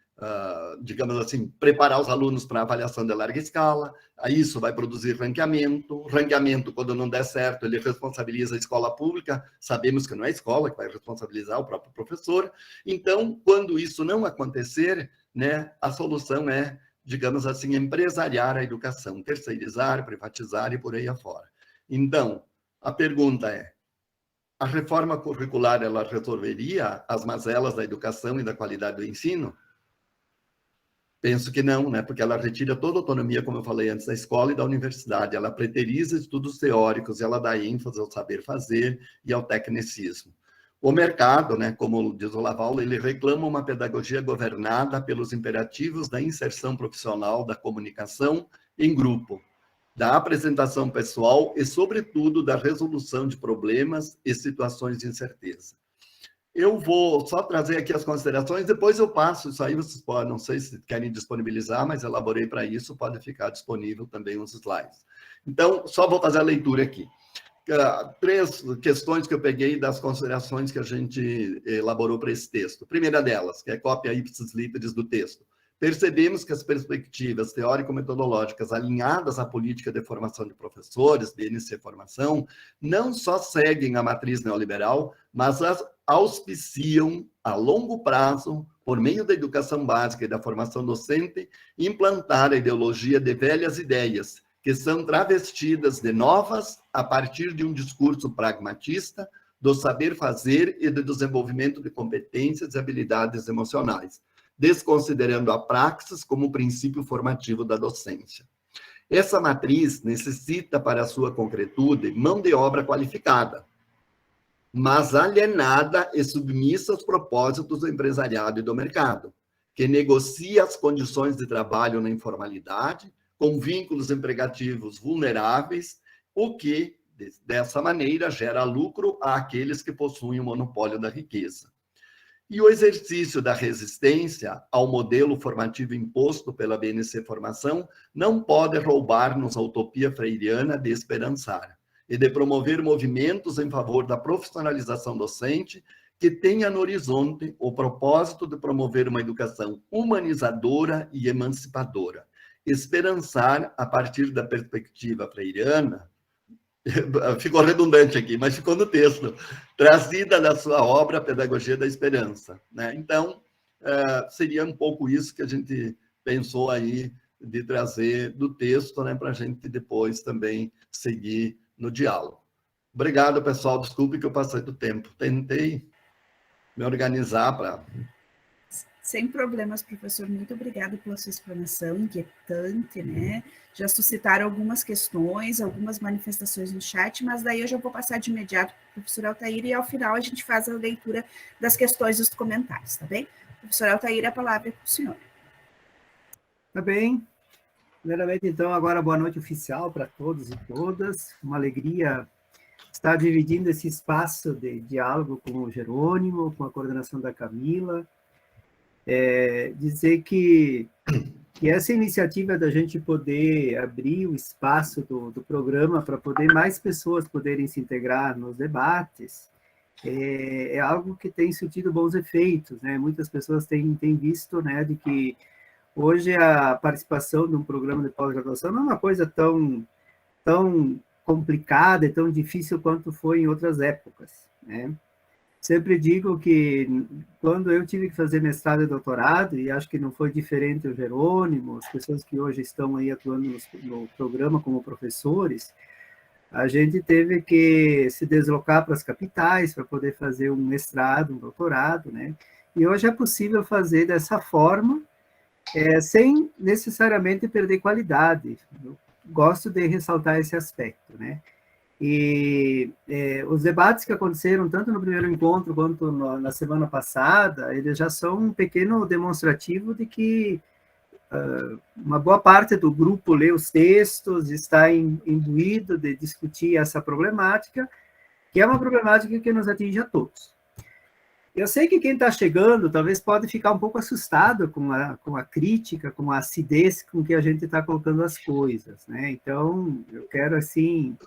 digamos assim, preparar os alunos para avaliação de larga escala, isso vai produzir ranqueamento, quando não der certo, ele responsabiliza a escola pública, sabemos que não é a escola que vai responsabilizar o próprio professor, então, quando isso não acontecer, né, a solução é, digamos assim, empresariar a educação, terceirizar, privatizar e por aí afora. Então, a pergunta é, a reforma curricular, ela resolveria as mazelas da educação e da qualidade do ensino? Penso que não, né? Porque ela retira toda a autonomia, como eu falei antes, da escola e da universidade. Ela preteriza estudos teóricos, ela dá ênfase ao saber fazer e ao tecnicismo. O mercado, né, como diz o Laval, ele reclama uma pedagogia governada pelos imperativos da inserção profissional, da comunicação em grupo, da apresentação pessoal e, sobretudo, da resolução de problemas e situações de incerteza. Eu vou só trazer aqui as considerações, depois eu passo isso aí, vocês podem, não sei se querem disponibilizar, mas elaborei para isso, pode ficar disponível também os slides. Então, só vou fazer a leitura aqui. 3 questões que eu peguei das considerações que a gente elaborou para esse texto. A primeira delas, que é cópia ipsis literis do texto. Percebemos que as perspectivas teórico-metodológicas alinhadas à política de formação de professores, BNC Formação, não só seguem a matriz neoliberal, mas as auspiciam a longo prazo, por meio da educação básica e da formação docente, implantar a ideologia de velhas ideias, que são travestidas de novas a partir de um discurso pragmatista, do saber fazer e do desenvolvimento de competências e habilidades emocionais, desconsiderando a praxis como princípio formativo da docência. Essa matriz necessita, para sua concretude, mão de obra qualificada, mas alienada e submissa aos propósitos do empresariado e do mercado, que negocia as condições de trabalho na informalidade, com vínculos empregativos vulneráveis, o que, dessa maneira, gera lucro àqueles que possuem o monopólio da riqueza. E o exercício da resistência ao modelo formativo imposto pela BNC Formação não pode roubar-nos a utopia freiriana de esperançar e de promover movimentos em favor da profissionalização docente que tenha no horizonte o propósito de promover uma educação humanizadora e emancipadora. Esperançar, a partir da perspectiva freiriana, ficou redundante aqui, mas ficou no texto, trazida da sua obra Pedagogia da Esperança, né? Então, seria um pouco isso que a gente pensou aí de trazer do texto, né, para a gente depois também seguir no diálogo. Obrigado, pessoal, desculpe que eu passei do tempo, tentei me organizar para... Sem problemas, professor. Muito obrigada pela sua explanação inquietante, né? Já suscitaram algumas questões, algumas manifestações no chat, mas daí eu já vou passar de imediato para o professor Altair e, ao final, a gente faz a leitura das questões e dos comentários, tá bem? Professor Altair, a palavra é para o senhor. Tá bem. Primeiramente, então, agora boa noite oficial para todos e todas. Uma alegria estar dividindo esse espaço de diálogo com o Jerônimo, com a coordenação da Camila. Dizer que essa iniciativa da gente poder abrir o espaço do programa para poder mais pessoas poderem se integrar nos debates é algo que tem surtido bons efeitos, né? Muitas pessoas têm visto, né, de que hoje a participação de um programa de pós-graduação não é uma coisa tão complicada e tão difícil quanto foi em outras épocas, né? Sempre digo que quando eu tive que fazer mestrado e doutorado, e acho que não foi diferente o Jerônimo, as pessoas que hoje estão aí atuando no programa como professores, a gente teve que se deslocar para as capitais para poder fazer um mestrado, um doutorado, né? E hoje é possível fazer dessa forma, sem necessariamente perder qualidade. Eu gosto de ressaltar esse aspecto, né? E os debates que aconteceram tanto no primeiro encontro quanto na semana passada, eles já são um pequeno demonstrativo de que uma boa parte do grupo lê os textos, está imbuído de discutir essa problemática, que é uma problemática que nos atinge a todos. Eu sei que quem está chegando talvez pode ficar um pouco assustado com a crítica, com a acidez com que a gente está colocando as coisas, né? Então, eu quero, assim,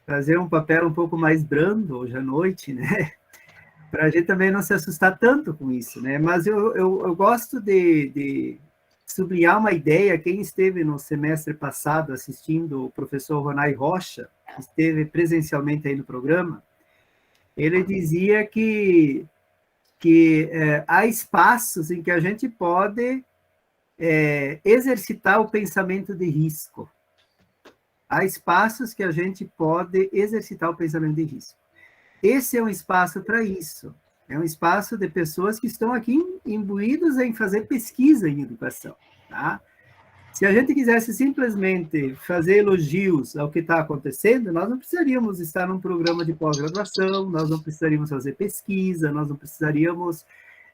fazer um papel um pouco mais brando hoje à noite, né? Para a gente também não se assustar tanto com isso, né? Mas eu gosto de sublinhar uma ideia. Quem esteve no semestre passado assistindo o professor Ronai Rocha, que esteve presencialmente aí no programa, ele dizia que há espaços em que a gente pode exercitar o pensamento de risco. Há espaços que a gente pode exercitar o pensamento de risco. Esse é um espaço para isso. É um espaço de pessoas que estão aqui imbuídos em fazer pesquisa em educação. Tá? Se a gente quisesse simplesmente fazer elogios ao que está acontecendo, nós não precisaríamos estar num programa de pós-graduação, nós não precisaríamos fazer pesquisa, nós não precisaríamos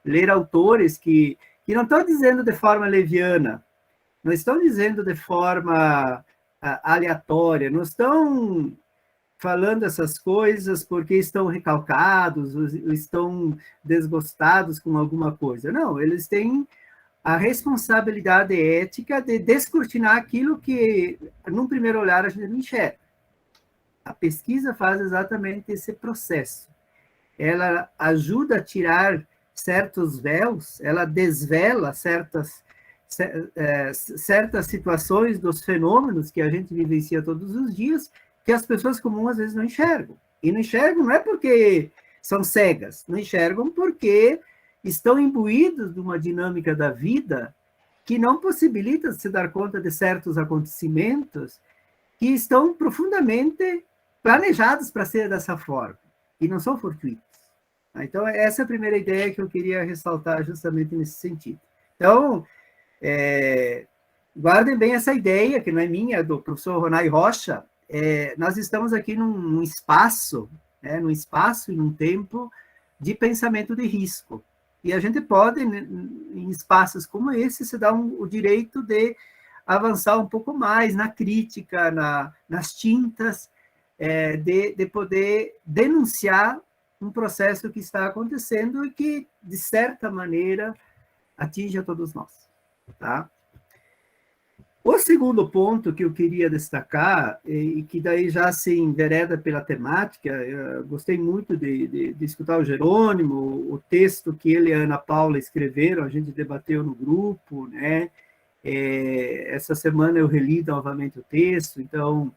ler autores que não estão dizendo de forma leviana, não estão dizendo de forma aleatória, não estão falando essas coisas porque estão recalcados, ou estão desgostados com alguma coisa. Não, eles têm a responsabilidade ética de descortinar aquilo que, num primeiro olhar, a gente não enxerga. A pesquisa faz exatamente esse processo. Ela ajuda a tirar certos véus, ela desvela certas situações dos fenômenos que a gente vivencia todos os dias, que as pessoas comuns às vezes não enxergam. E não enxergam não é porque são cegas, não enxergam porque estão imbuídos de uma dinâmica da vida que não possibilita se dar conta de certos acontecimentos que estão profundamente planejados para ser dessa forma, e não são fortuitos. Então, essa é a primeira ideia que eu queria ressaltar justamente nesse sentido. Então, guardem bem essa ideia, que não é minha, é do professor Ronai Rocha. Nós estamos aqui num espaço, num espaço e num tempo de pensamento de risco. E a gente pode, em espaços como esse, se dar o direito de avançar um pouco mais na crítica, nas tintas, de poder denunciar um processo que está acontecendo e que, de certa maneira, atinge a todos nós. Tá? O segundo ponto que eu queria destacar, e que daí já se envereda pela temática, eu gostei muito de escutar o Jerônimo, o texto que ele e a Ana Paula escreveram, a gente debateu no grupo, né? Essa semana eu reli novamente o texto, então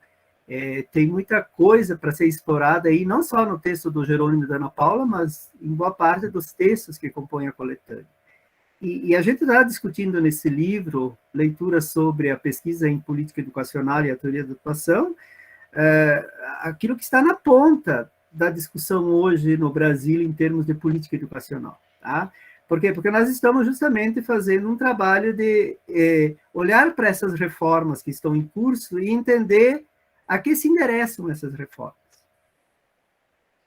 tem muita coisa para ser explorada aí, não só no texto do Jerônimo e da Ana Paula, mas em boa parte dos textos que compõem a coletânea. E a gente está discutindo nesse livro, Leituras sobre a Pesquisa em Política Educacional e a Teoria da Educação, aquilo que está na ponta da discussão hoje no Brasil em termos de política educacional. Tá? Por quê? Porque nós estamos justamente fazendo um trabalho de olhar para essas reformas que estão em curso e entender a que se endereçam essas reformas.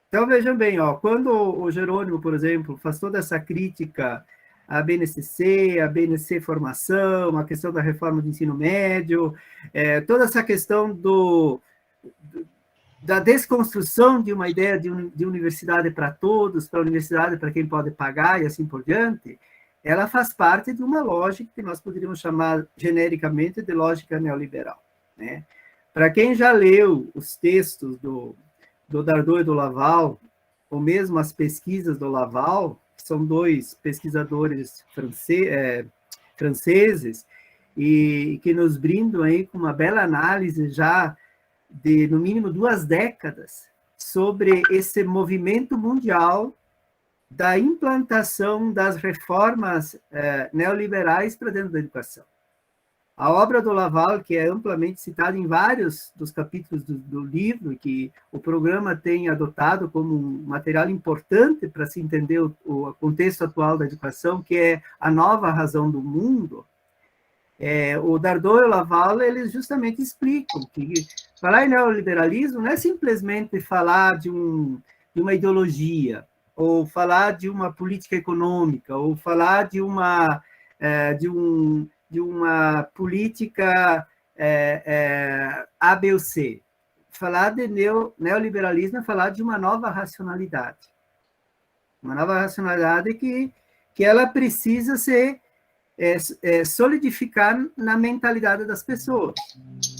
Então, vejam bem, quando o Jerônimo, por exemplo, faz toda essa crítica a BNCC, a BNC Formação, a questão da reforma do ensino médio, toda essa questão da desconstrução de uma ideia de universidade para todos, para a universidade para quem pode pagar e assim por diante, ela faz parte de uma lógica que nós poderíamos chamar genericamente de lógica neoliberal. Né? Para quem já leu os textos do Dardot e do Laval, ou mesmo as pesquisas do Laval, são dois pesquisadores franceses, e que nos brindam aí com uma bela análise já de, no mínimo, 2 décadas sobre esse movimento mundial da implantação das reformas neoliberais para dentro da educação. A obra do Laval, que é amplamente citada em vários dos capítulos do livro, que o programa tem adotado como um material importante para se entender o contexto atual da educação, que é a nova razão do mundo, o Dardot e o Laval, eles justamente explicam que falar em neoliberalismo não é simplesmente falar de uma ideologia, ou falar de uma política econômica, ou falar de uma política A, B ou C. Falar de neoliberalismo é falar de uma nova racionalidade. uma nova racionalidade que ela precisa se solidificar na mentalidade das pessoas.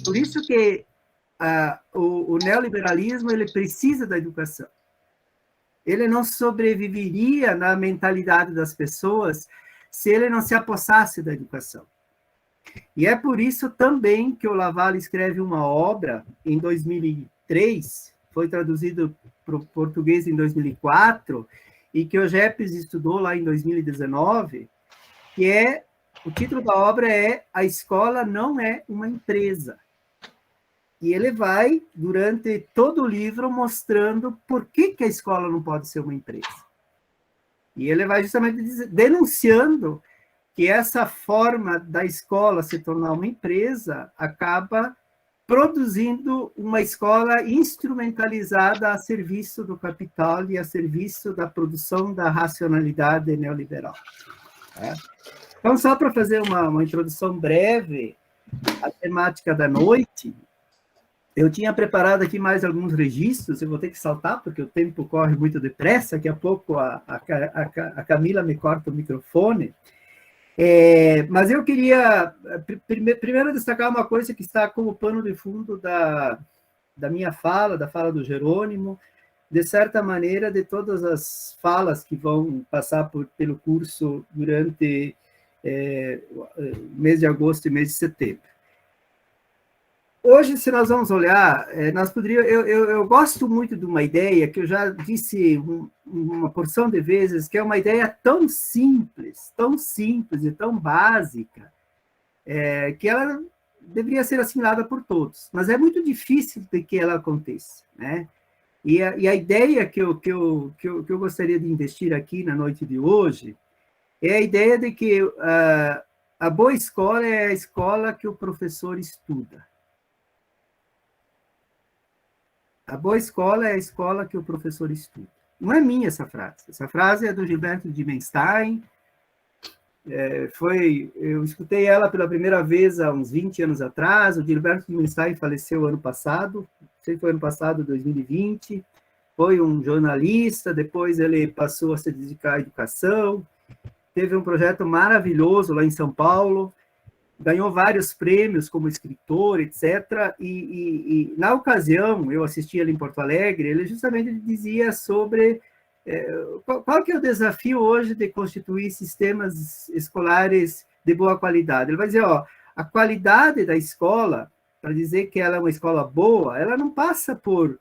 Por isso que o neoliberalismo ele precisa da educação. Ele não sobreviveria na mentalidade das pessoas se ele não se apossasse da educação. E é por isso também que o Laval escreve uma obra em 2003, foi traduzido para o português em 2004, e que o Jepes estudou lá em 2019, que o título da obra é A Escola Não é uma Empresa. E ele vai, durante todo o livro, mostrando por que a escola não pode ser uma empresa. E ele vai justamente denunciando que essa forma da escola se tornar uma empresa acaba produzindo uma escola instrumentalizada a serviço do capital e a serviço da produção da racionalidade neoliberal. Então, só para fazer uma introdução breve à temática da noite, eu tinha preparado aqui mais alguns registros, eu vou ter que saltar, porque o tempo corre muito depressa, daqui a pouco a Camila me corta o microfone. Mas eu queria, primeiro, destacar uma coisa que está como pano de fundo da minha fala, da fala do Jerônimo, de certa maneira, de todas as falas que vão passar pelo curso durante mês de agosto e mês de setembro. Hoje, se nós vamos olhar, eu gosto muito de uma ideia que eu já disse uma porção de vezes, que é uma ideia tão simples e tão básica, que ela deveria ser assimilada por todos, mas é muito difícil de que ela aconteça, né? E a ideia que eu gostaria de investir aqui na noite de hoje é a ideia de que a boa escola é a escola que o professor estuda. A boa escola é a escola que o professor estuda. Não é minha essa frase é do Gilberto de Menstein. Eu escutei ela pela primeira vez há uns 20 anos atrás. O Gilberto de Menstein faleceu ano passado, não sei se foi ano passado, 2020. Foi um jornalista, depois ele passou a se dedicar à educação, teve um projeto maravilhoso lá em São Paulo, ganhou vários prêmios como escritor, etc. E na ocasião, eu assisti ele em Porto Alegre, ele justamente dizia sobre qual que é o desafio hoje de constituir sistemas escolares de boa qualidade. Ele vai dizer, a qualidade da escola, para dizer que ela é uma escola boa, ela não passa por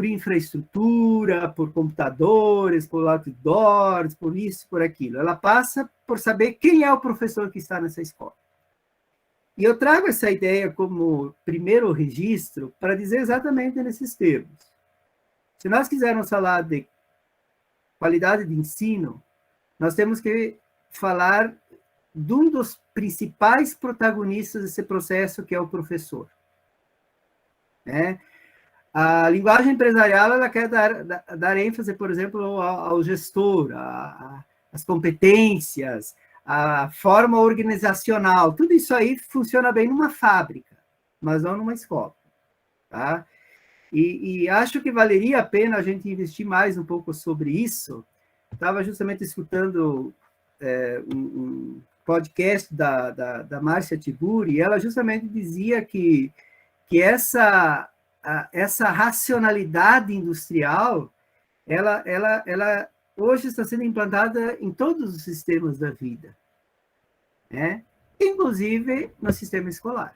infraestrutura, por computadores, por outdoors, por isso, por aquilo. Ela passa por saber quem é o professor que está nessa escola. E eu trago essa ideia como primeiro registro para dizer exatamente nesses termos. Se nós quisermos falar de qualidade de ensino, nós temos que falar de um dos principais protagonistas desse processo, que é o professor. A linguagem empresarial ela quer dar ênfase, por exemplo, ao gestor, às competências, à forma organizacional. Tudo isso aí funciona bem numa fábrica, mas não numa escola. Tá? E acho que valeria a pena a gente investir mais um pouco sobre isso. Estava justamente escutando um podcast da Márcia Tiburi, e ela justamente dizia que essa racionalidade industrial, ela hoje está sendo implantada em todos os sistemas da vida, inclusive no sistema escolar.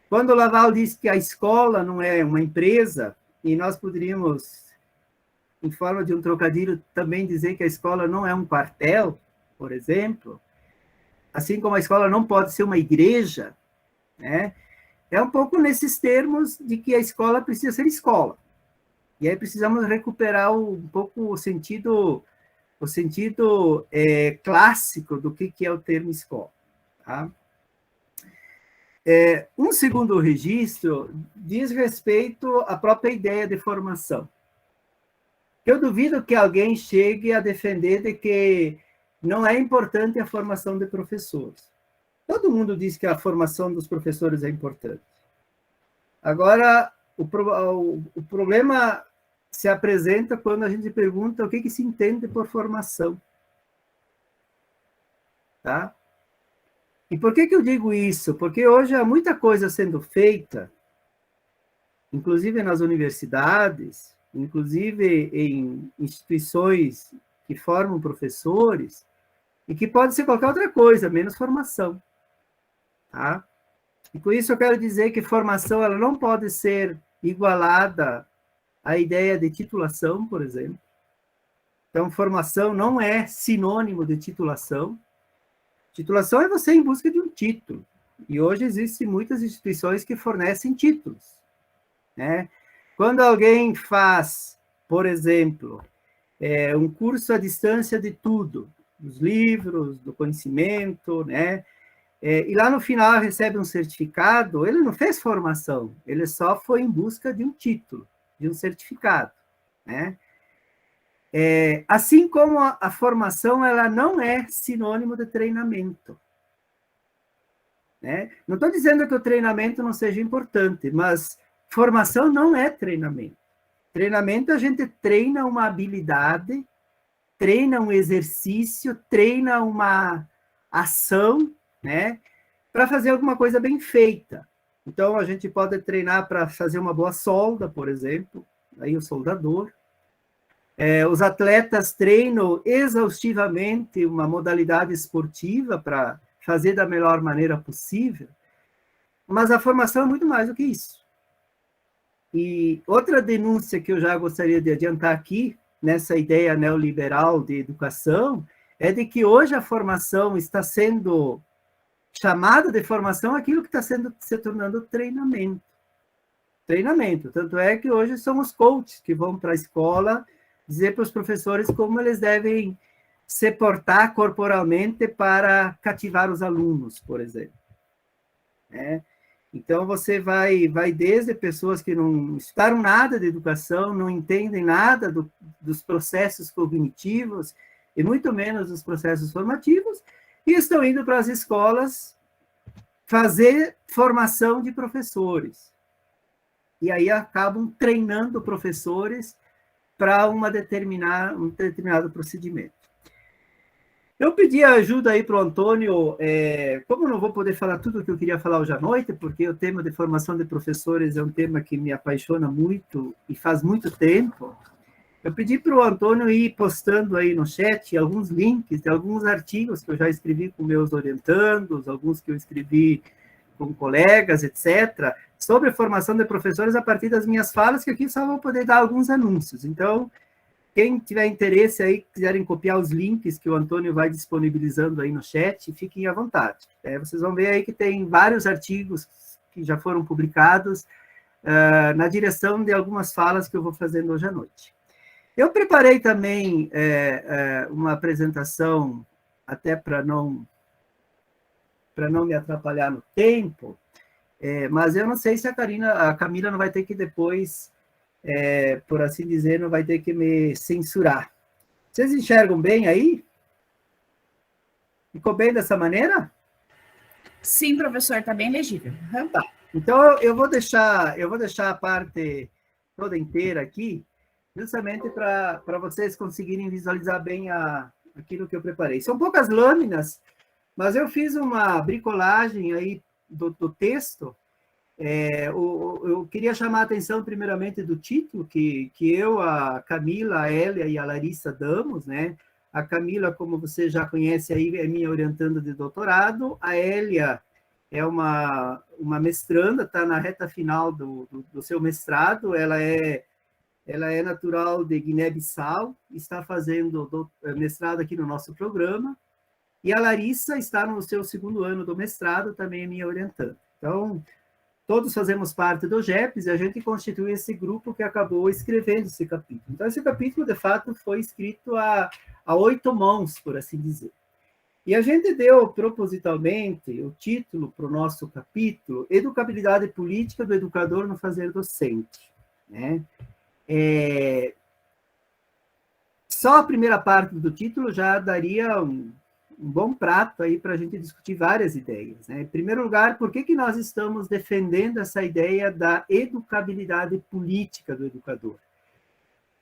Quando o Laval diz que a escola não é uma empresa, e nós poderíamos, em forma de um trocadilho, também dizer que a escola não é um quartel, por exemplo, assim como a escola não pode ser uma igreja, é um pouco nesses termos de que a escola precisa ser escola. E aí precisamos recuperar um pouco o sentido clássico do que é o termo escola. Tá? Um segundo registro diz respeito à própria ideia de formação. Eu duvido que alguém chegue a defender de que não é importante a formação de professores. Todo mundo diz que a formação dos professores é importante. Agora, o problema se apresenta quando a gente pergunta o que se entende por formação. Tá? E por que eu digo isso? Porque hoje há muita coisa sendo feita, inclusive nas universidades, inclusive em instituições que formam professores, e que pode ser qualquer outra coisa, menos formação. Tá? E com isso eu quero dizer que formação ela não pode ser igualada à ideia de titulação, por exemplo. Então, formação não é sinônimo de titulação. Titulação é você em busca de um título. E hoje existem muitas instituições que fornecem títulos. Né? Quando alguém faz, por exemplo, um curso à distância de tudo, dos livros, do conhecimento, né? E lá no final recebe um certificado, ele não fez formação, ele só foi em busca de um título, de um certificado. Né? Assim como a formação ela não é sinônimo de treinamento. Né? Não estou dizendo que o treinamento não seja importante, mas formação não é treinamento. Treinamento, a gente treina uma habilidade, treina um exercício, treina uma ação, né, para fazer alguma coisa bem feita. Então, a gente pode treinar para fazer uma boa solda, por exemplo, aí o soldador. Os atletas treinam exaustivamente uma modalidade esportiva para fazer da melhor maneira possível, mas a formação é muito mais do que isso. E outra denúncia que eu já gostaria de adiantar aqui, nessa ideia neoliberal de educação, é de que hoje a formação está sendo chamada de formação aquilo que está se tornando treinamento. Treinamento. Tanto é que hoje são os coaches que vão para a escola dizer para os professores como eles devem se portar corporalmente para cativar os alunos, por exemplo. Então, você vai desde pessoas que não estudaram nada de educação, não entendem nada dos processos cognitivos, e muito menos dos processos formativos, e estão indo para as escolas fazer formação de professores. E aí acabam treinando professores para um determinado procedimento. Eu pedi ajuda aí para o Antônio, como eu não vou poder falar tudo o que eu queria falar hoje à noite, porque o tema de formação de professores é um tema que me apaixona muito e faz muito tempo, eu pedi para o Antônio ir postando aí no chat alguns links de alguns artigos que eu já escrevi com meus orientandos, alguns que eu escrevi com colegas, etc., sobre formação de professores a partir das minhas falas, que aqui só vou poder dar alguns anúncios. Então, quem tiver interesse aí, quiserem copiar os links que o Antônio vai disponibilizando aí no chat, fiquem à vontade. Vocês vão ver aí que tem vários artigos que já foram publicados na direção de algumas falas que eu vou fazendo hoje à noite. Eu preparei também uma apresentação, até para não me atrapalhar no tempo, mas eu não sei se a Camila não vai ter que depois, por assim dizer, não vai ter que me censurar. Vocês enxergam bem aí? Ficou bem dessa maneira? Sim, professor, está bem legível. Uhum. Tá. Então, eu vou deixar a parte toda inteira aqui, justamente para vocês conseguirem visualizar bem aquilo que eu preparei. São poucas lâminas, mas eu fiz uma bricolagem aí do texto. Eu queria chamar a atenção, primeiramente, do título que eu, a Camila, a Hélia e a Larissa damos, né? A Camila, como você já conhece aí, é minha orientanda de doutorado. A Hélia é uma mestranda, está na reta final do seu mestrado. Ela é natural de Guiné-Bissau, está fazendo mestrado aqui no nosso programa. E a Larissa está no seu segundo ano do mestrado, também é minha orientanda. Então, todos fazemos parte do GEPS e a gente constitui esse grupo que acabou escrevendo esse capítulo. Então, esse capítulo, de fato, foi escrito a 8 mãos, por assim dizer. E a gente deu, propositalmente, o título para o nosso capítulo, Educabilidade Política do Educador no Fazer Docente. Né? Só a primeira parte do título já daria um bom prato aí para a gente discutir várias ideias. Né? Em primeiro lugar, por que nós estamos defendendo essa ideia da educabilidade política do educador?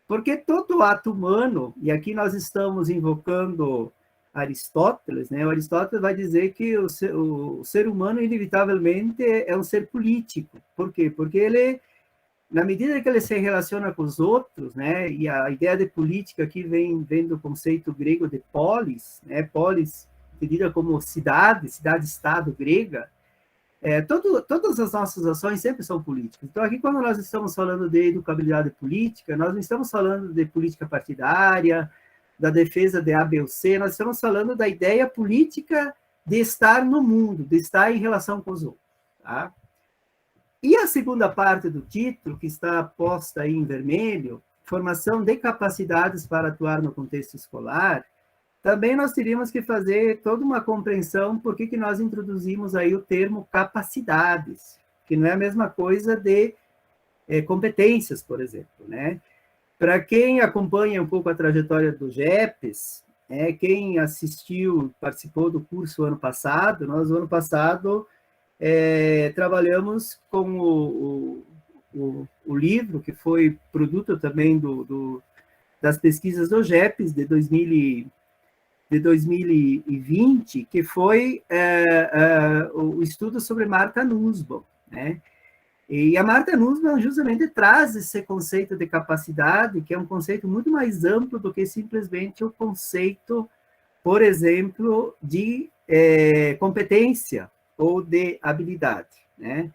Porque todo ato humano, e aqui nós estamos invocando Aristóteles, né? O Aristóteles vai dizer que o ser humano, inevitavelmente, é um ser político. Por quê? Porque ele, na medida que ele se relaciona com os outros, né? E a ideia de política aqui vem do conceito grego de polis, né? Polis, entendida como cidade, cidade-estado grega. Todas as nossas ações sempre são políticas. Então, aqui, quando nós estamos falando de educabilidade política, nós não estamos falando de política partidária, da defesa de A, B ou C, nós estamos falando da ideia política de estar no mundo, de estar em relação com os outros. Tá? E a segunda parte do título, que está posta aí em vermelho, formação de capacidades para atuar no contexto escolar, também nós teríamos que fazer toda uma compreensão por que nós introduzimos aí o termo capacidades, que não é a mesma coisa de competências, por exemplo, né? Para quem acompanha um pouco a trajetória do GEPES, quem assistiu, participou do curso ano passado, nós, ano passado, trabalhamos com o livro, que foi produto também das pesquisas do GEPES de 2020, que foi o estudo sobre Martha Nussbaum, né? E a Martha Nussbaum justamente traz esse conceito de capacidade, que é um conceito muito mais amplo do que simplesmente o conceito, por exemplo, de competência ou de habilidade, né?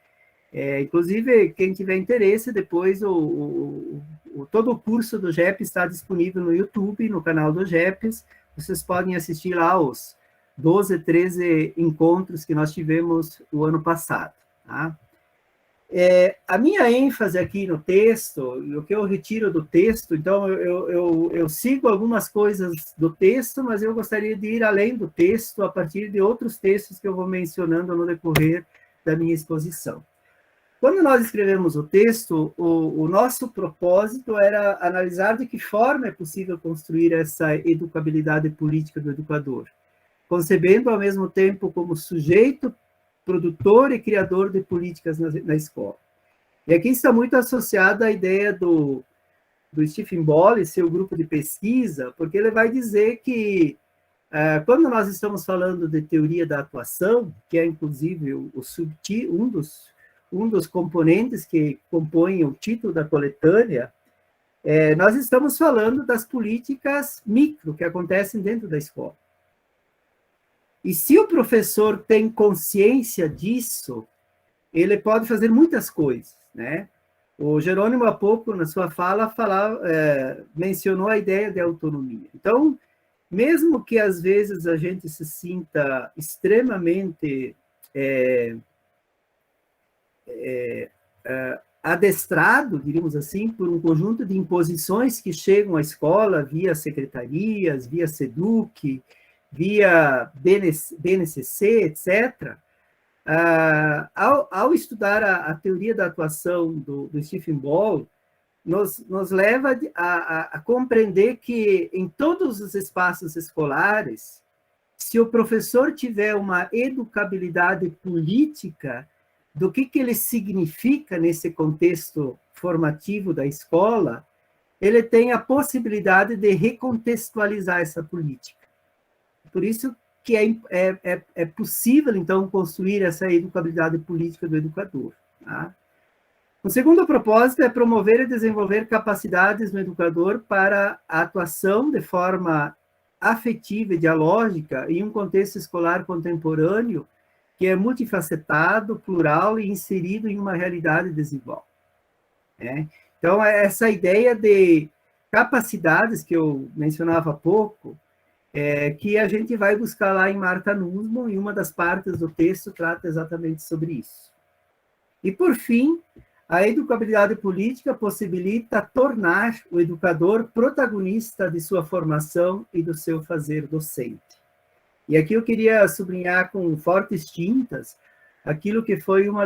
Inclusive, quem tiver interesse, depois todo o curso do GEPES está disponível no YouTube, no canal do GEPES. Vocês podem assistir lá os 12, 13 encontros que nós tivemos o ano passado. Tá? A minha ênfase aqui no texto, o que eu retiro do texto, então eu sigo algumas coisas do texto, mas eu gostaria de ir além do texto a partir de outros textos que eu vou mencionando no decorrer da minha exposição. Quando nós escrevemos o texto, o nosso propósito era analisar de que forma é possível construir essa educabilidade política do educador, concebendo ao mesmo tempo como sujeito, produtor e criador de políticas na escola. E aqui está muito associada a ideia do Stephen Bolle, seu grupo de pesquisa, porque ele vai dizer que quando nós estamos falando de teoria da atuação, que é inclusive um dos componentes que compõem o título da coletânea, nós estamos falando das políticas micro que acontecem dentro da escola. E se o professor tem consciência disso, ele pode fazer muitas coisas, né? O Jerônimo, há pouco, na sua fala, mencionou a ideia de autonomia. Então, mesmo que às vezes a gente se sinta extremamente adestrado, diríamos assim, por um conjunto de imposições que chegam à escola via secretarias, via SEDUC, via BNCC, etc., ao estudar a teoria da atuação do Stephen Bolle, nos leva a compreender que em todos os espaços escolares, se o professor tiver uma educabilidade política do que ele significa nesse contexto formativo da escola, ele tem a possibilidade de recontextualizar essa política. Por isso que é possível, então, construir essa educabilidade política do educador. Tá? O segundo propósito é promover e desenvolver capacidades no educador para a atuação de forma afetiva e dialógica em um contexto escolar contemporâneo que é multifacetado, plural e inserido em uma realidade desigual. Então, essa ideia de capacidades que eu mencionava há pouco, que a gente vai buscar lá em Martha Nussbaum, e uma das partes do texto trata exatamente sobre isso. E, por fim, a educabilidade política possibilita tornar o educador protagonista de sua formação e do seu fazer docente. E aqui eu queria sublinhar com fortes tintas aquilo que foi uma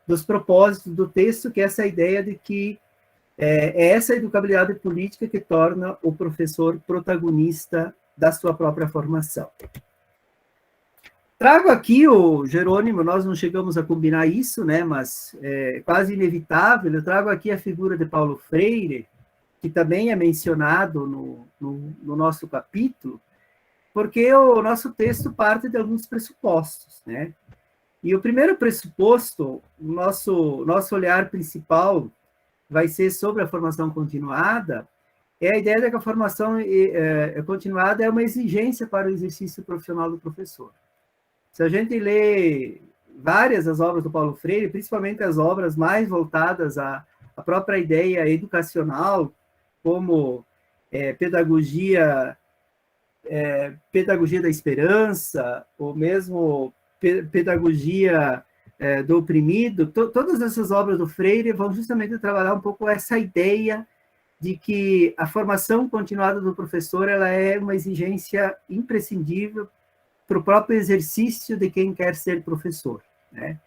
dos propósitos do texto, que é essa ideia de que é essa educabilidade política que torna o professor protagonista da sua própria formação. Trago aqui o Jerônimo, nós não chegamos a combinar isso, né, mas é quase inevitável, eu trago aqui a figura de Paulo Freire, que também é mencionado no nosso capítulo, porque o nosso texto parte de alguns pressupostos, né? E o primeiro pressuposto, o nosso olhar principal vai ser sobre a formação continuada, é a ideia de que a formação continuada é uma exigência para o exercício profissional do professor. Se a gente lê várias das obras do Paulo Freire, principalmente as obras mais voltadas à própria ideia educacional, como pedagogia da esperança, ou mesmo pedagogia do oprimido, todas essas obras do Freire vão justamente trabalhar um pouco essa ideia de que a formação continuada do professor ela é uma exigência imprescindível para o próprio exercício de quem quer ser professor, né?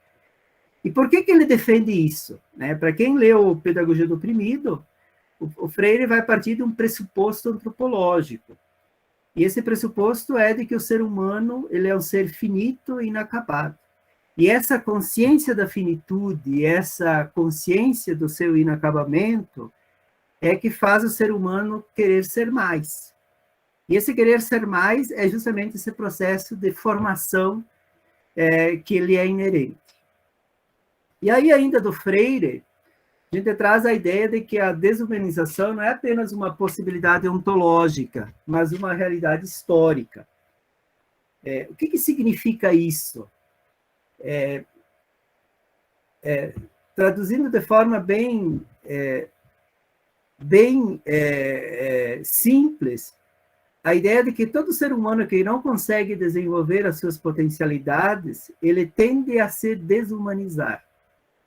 E por que ele defende isso? Né? Para quem leu Pedagogia do Oprimido, o Freire vai partir de um pressuposto antropológico. E esse pressuposto é de que o ser humano ele é um ser finito e inacabado. E essa consciência da finitude, essa consciência do seu inacabamento, é que faz o ser humano querer ser mais. E esse querer ser mais é justamente esse processo de formação que ele é inerente. E aí, ainda do Freire, a gente traz a ideia de que a desumanização não é apenas uma possibilidade ontológica, mas uma realidade histórica. O que significa isso? Traduzindo de forma bem simples, a ideia de que todo ser humano que não consegue desenvolver as suas potencialidades, ele tende a se desumanizar.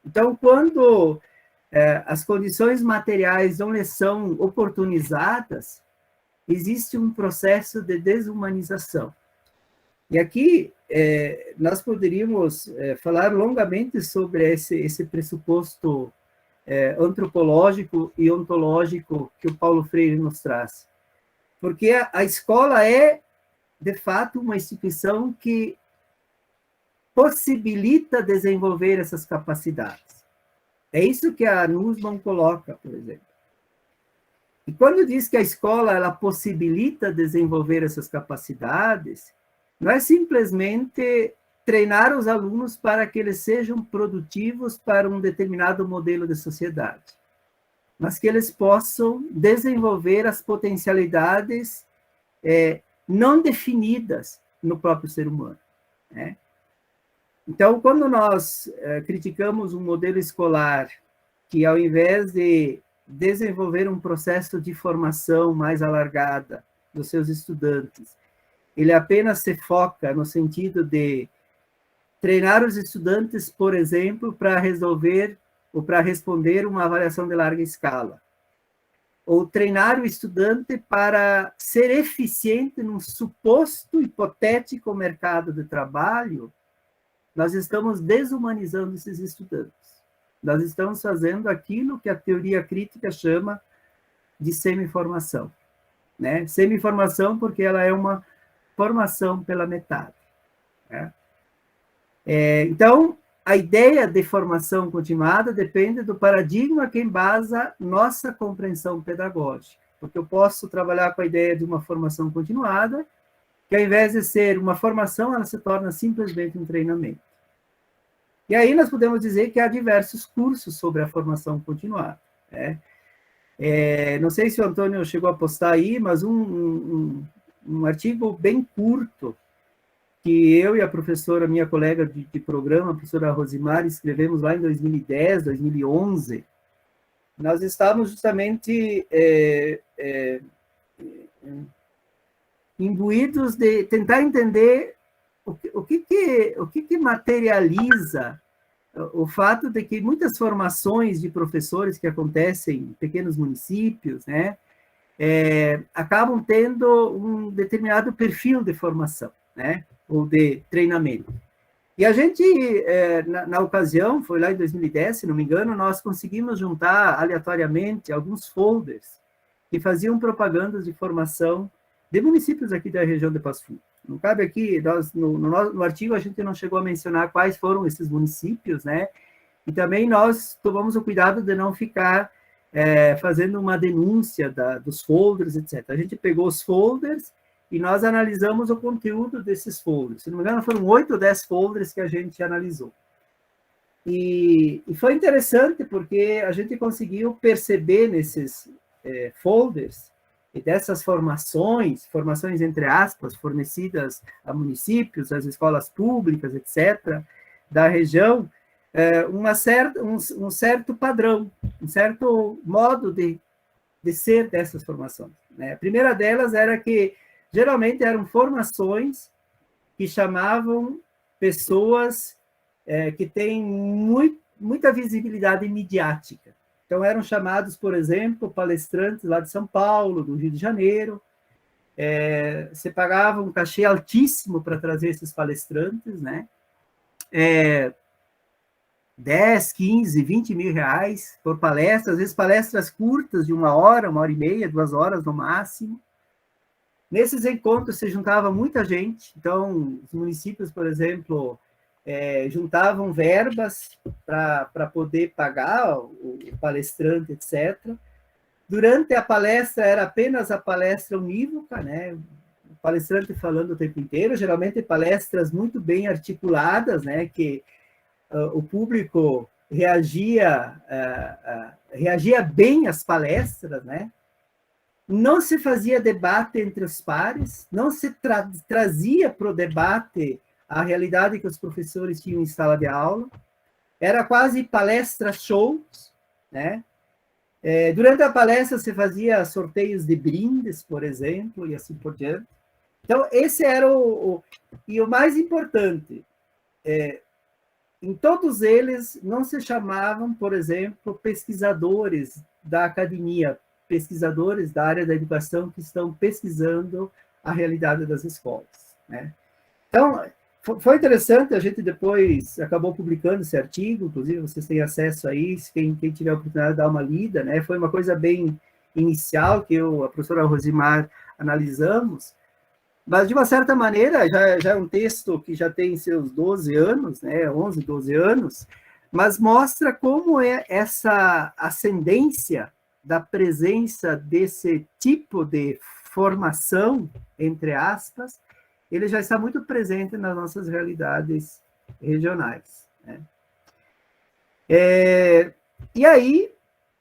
Então, quando as condições materiais não lhe são oportunizadas, existe um processo de desumanização. E aqui nós poderíamos falar longamente sobre esse pressuposto antropológico e ontológico que o Paulo Freire nos traz. Porque a escola é, de fato, uma instituição que possibilita desenvolver essas capacidades. É isso que a Nussbaum coloca, por exemplo. E quando diz que a escola ela possibilita desenvolver essas capacidades, não é simplesmente treinar os alunos para que eles sejam produtivos para um determinado modelo de sociedade, mas que eles possam desenvolver as potencialidades não definidas no próprio ser humano, né? Então, quando nós criticamos um modelo escolar que, ao invés de desenvolver um processo de formação mais alargada dos seus estudantes, ele apenas se foca no sentido de treinar os estudantes, por exemplo, para resolver ou para responder uma avaliação de larga escala, ou treinar o estudante para ser eficiente num suposto hipotético mercado de trabalho, nós estamos desumanizando esses estudantes. Nós estamos fazendo aquilo que a teoria crítica chama de semi-formação, né? Semi-formação porque ela é uma formação pela metade, né? Então, a ideia de formação continuada depende do paradigma que embasa nossa compreensão pedagógica, porque eu posso trabalhar com a ideia de uma formação continuada, que ao invés de ser uma formação, ela se torna simplesmente um treinamento. E aí nós podemos dizer que há diversos cursos sobre a formação continuada, né? Não sei se o Antônio chegou a postar aí, mas um artigo bem curto, que eu e a professora, minha colega de programa, a professora Rosimar, escrevemos lá em 2010, 2011, nós estávamos justamente imbuídos de tentar entender o que materializa o fato de que muitas formações de professores que acontecem em pequenos municípios, né, acabam tendo um determinado perfil de formação, né, ou de treinamento. E a gente, na ocasião, foi lá em 2010, se não me engano, nós conseguimos juntar aleatoriamente alguns folders que faziam propagandas de formação de municípios aqui da região de Passo Fundo. Não cabe aqui, no artigo a gente não chegou a mencionar quais foram esses municípios, né? E também nós tomamos o cuidado de não ficar fazendo uma denúncia dos folders, etc. A gente pegou os folders e nós analisamos o conteúdo desses folders. Se não me engano, foram 8 ou 10 folders que a gente analisou. E foi interessante porque a gente conseguiu perceber nesses folders e dessas formações entre aspas, fornecidas a municípios, às escolas públicas, etc., da região, um certo padrão, um certo modo de ser dessas formações. Né? A primeira delas era que, geralmente, eram formações que chamavam pessoas que têm muita visibilidade midiática. Então, eram chamados, por exemplo, palestrantes lá de São Paulo, do Rio de Janeiro. Você pagava um cachê altíssimo para trazer esses palestrantes, né? 10, 15, 20 mil reais por palestra, às vezes palestras curtas de 1 hora, 1 hora e meia, 2 horas no máximo. Nesses encontros se juntava muita gente, então os municípios, por exemplo, juntavam verbas para poder pagar o palestrante, etc. Durante a palestra, era apenas a palestra unívoca, né? O palestrante falando o tempo inteiro, geralmente palestras muito bem articuladas, né? Que o público reagia bem às palestras, né? Não se fazia debate entre os pares, não se trazia para o debate a realidade que os professores tinham em sala de aula, era quase palestra-shows, né? Durante a palestra se fazia sorteios de brindes, por exemplo, e assim por diante. Então, esse era e o mais importante, em todos eles não se chamavam, por exemplo, pesquisadores da academia, pesquisadores da área da educação que estão pesquisando a realidade das escolas, né? Então, foi interessante, a gente depois acabou publicando esse artigo, inclusive vocês têm acesso a isso, quem tiver a oportunidade de dar uma lida, né? Foi uma coisa bem inicial que a professora Rosimar analisamos, mas de uma certa maneira já é um texto que já tem seus 12 anos, né? 11, 12 anos, mas mostra como é essa ascendência da presença desse tipo de formação, entre aspas, ele já está muito presente nas nossas realidades regionais, né? E aí,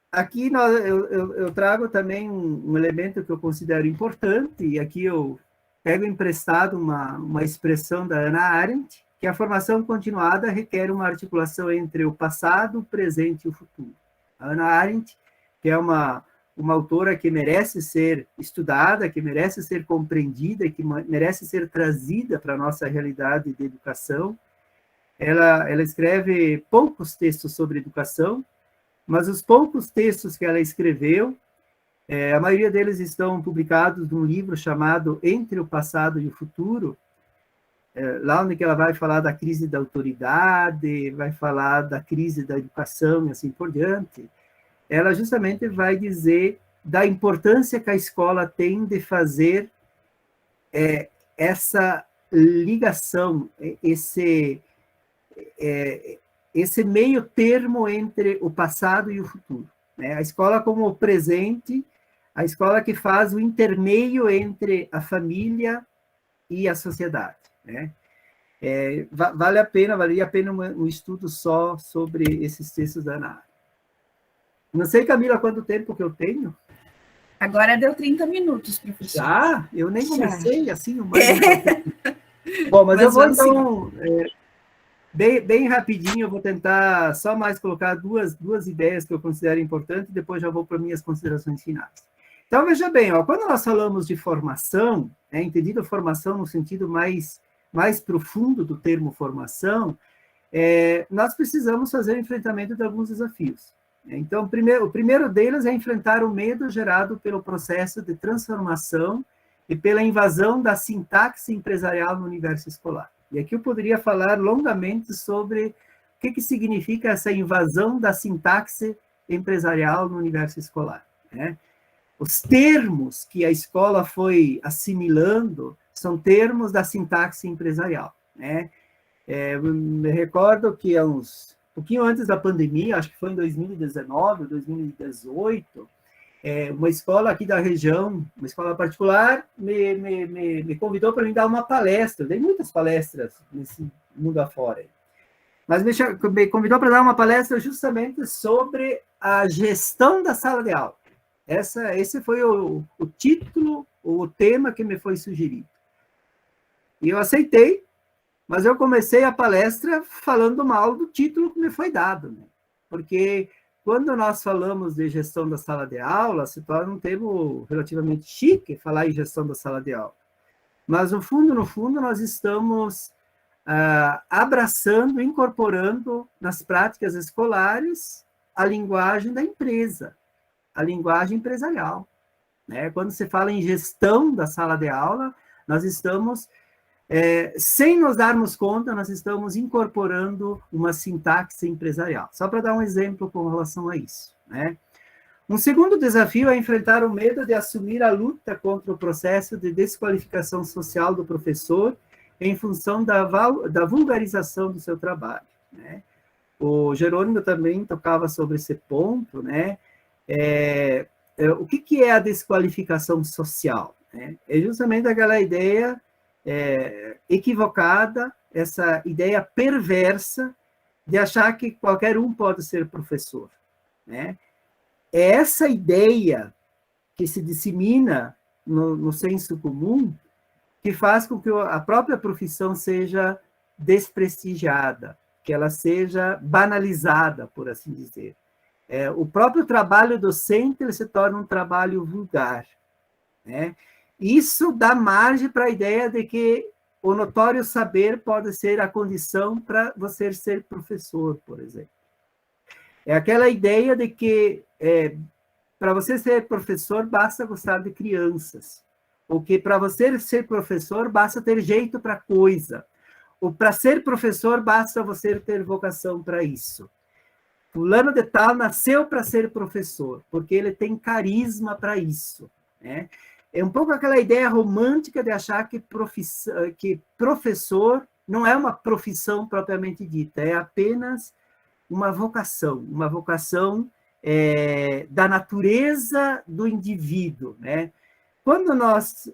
aqui eu trago também um elemento que eu considero importante, e aqui eu pego emprestado uma expressão da Hannah Arendt, que a formação continuada requer uma articulação entre o passado, o presente e o futuro. A Hannah Arendt, que é uma autora que merece ser estudada, que merece ser compreendida, que merece ser trazida para a nossa realidade de educação. Ela escreve poucos textos sobre educação, mas os poucos textos que ela escreveu, a maioria deles estão publicados num livro chamado Entre o Passado e o Futuro, lá onde ela vai falar da crise da autoridade, vai falar da crise da educação e assim por diante. Ela justamente vai dizer da importância que a escola tem de fazer essa ligação, esse meio termo entre o passado e o futuro, né? A escola como o presente, a escola que faz o intermeio entre a família e a sociedade, né? Valeria a pena um estudo só sobre esses textos da Hannah Arendt. Não sei, Camila, quanto tempo que eu tenho? Agora deu 30 minutos, professor. Já? Eu nem comecei assim o mais importante. Bom, mas eu vou, então, bem rapidinho, eu vou tentar só mais colocar duas ideias que eu considero importantes, e depois já vou para minhas considerações finais. Então, veja bem, quando nós falamos de formação, entendido formação no sentido mais profundo do termo formação, nós precisamos fazer o enfrentamento de alguns desafios. Então, o primeiro deles é enfrentar o medo gerado pelo processo de transformação e pela invasão da sintaxe empresarial no universo escolar. E aqui eu poderia falar longamente sobre o que significa essa invasão da sintaxe empresarial no universo escolar, né? Os termos que a escola foi assimilando são termos da sintaxe empresarial, né? Me recordo que há uns pouquinho antes da pandemia, acho que foi em 2019, 2018, uma escola aqui da região, uma escola particular, me convidou para me dar uma palestra. Eu dei muitas palestras nesse mundo afora. Mas me convidou para dar uma palestra justamente sobre a gestão da sala de aula. Esse foi o título, o tema que me foi sugerido. E eu aceitei, mas eu comecei a palestra falando mal do título que me foi dado, né? Porque quando nós falamos de gestão da sala de aula, se torna um termo relativamente chique falar em gestão da sala de aula. Mas, no fundo, nós estamos abraçando, incorporando nas práticas escolares a linguagem da empresa, a linguagem empresarial, né? Quando se fala em gestão da sala de aula, nós estamos, sem nos darmos conta, nós estamos incorporando uma sintaxe empresarial. Só para dar um exemplo com relação a isso, né? Um segundo desafio é enfrentar o medo de assumir a luta contra o processo de desqualificação social do professor em função da vulgarização do seu trabalho, né? O Jerônimo também tocava sobre esse ponto, né? O que é a desqualificação social, né? É justamente aquela ideia equivocada, essa ideia perversa de achar que qualquer um pode ser professor, né? É essa ideia que se dissemina no senso comum que faz com que a própria profissão seja desprestigiada, que ela seja banalizada, por assim dizer. O próprio trabalho docente ele se torna um trabalho vulgar, né? Isso dá margem para a ideia de que o notório saber pode ser a condição para você ser professor, por exemplo. É aquela ideia de que para você ser professor basta gostar de crianças, ou que para você ser professor basta ter jeito para coisa, ou para ser professor basta você ter vocação para isso. Fulano de tal nasceu para ser professor, porque ele tem carisma para isso, né? É um pouco aquela ideia romântica de achar que professor não é uma profissão propriamente dita, é apenas uma vocação da natureza do indivíduo, né? Quando nós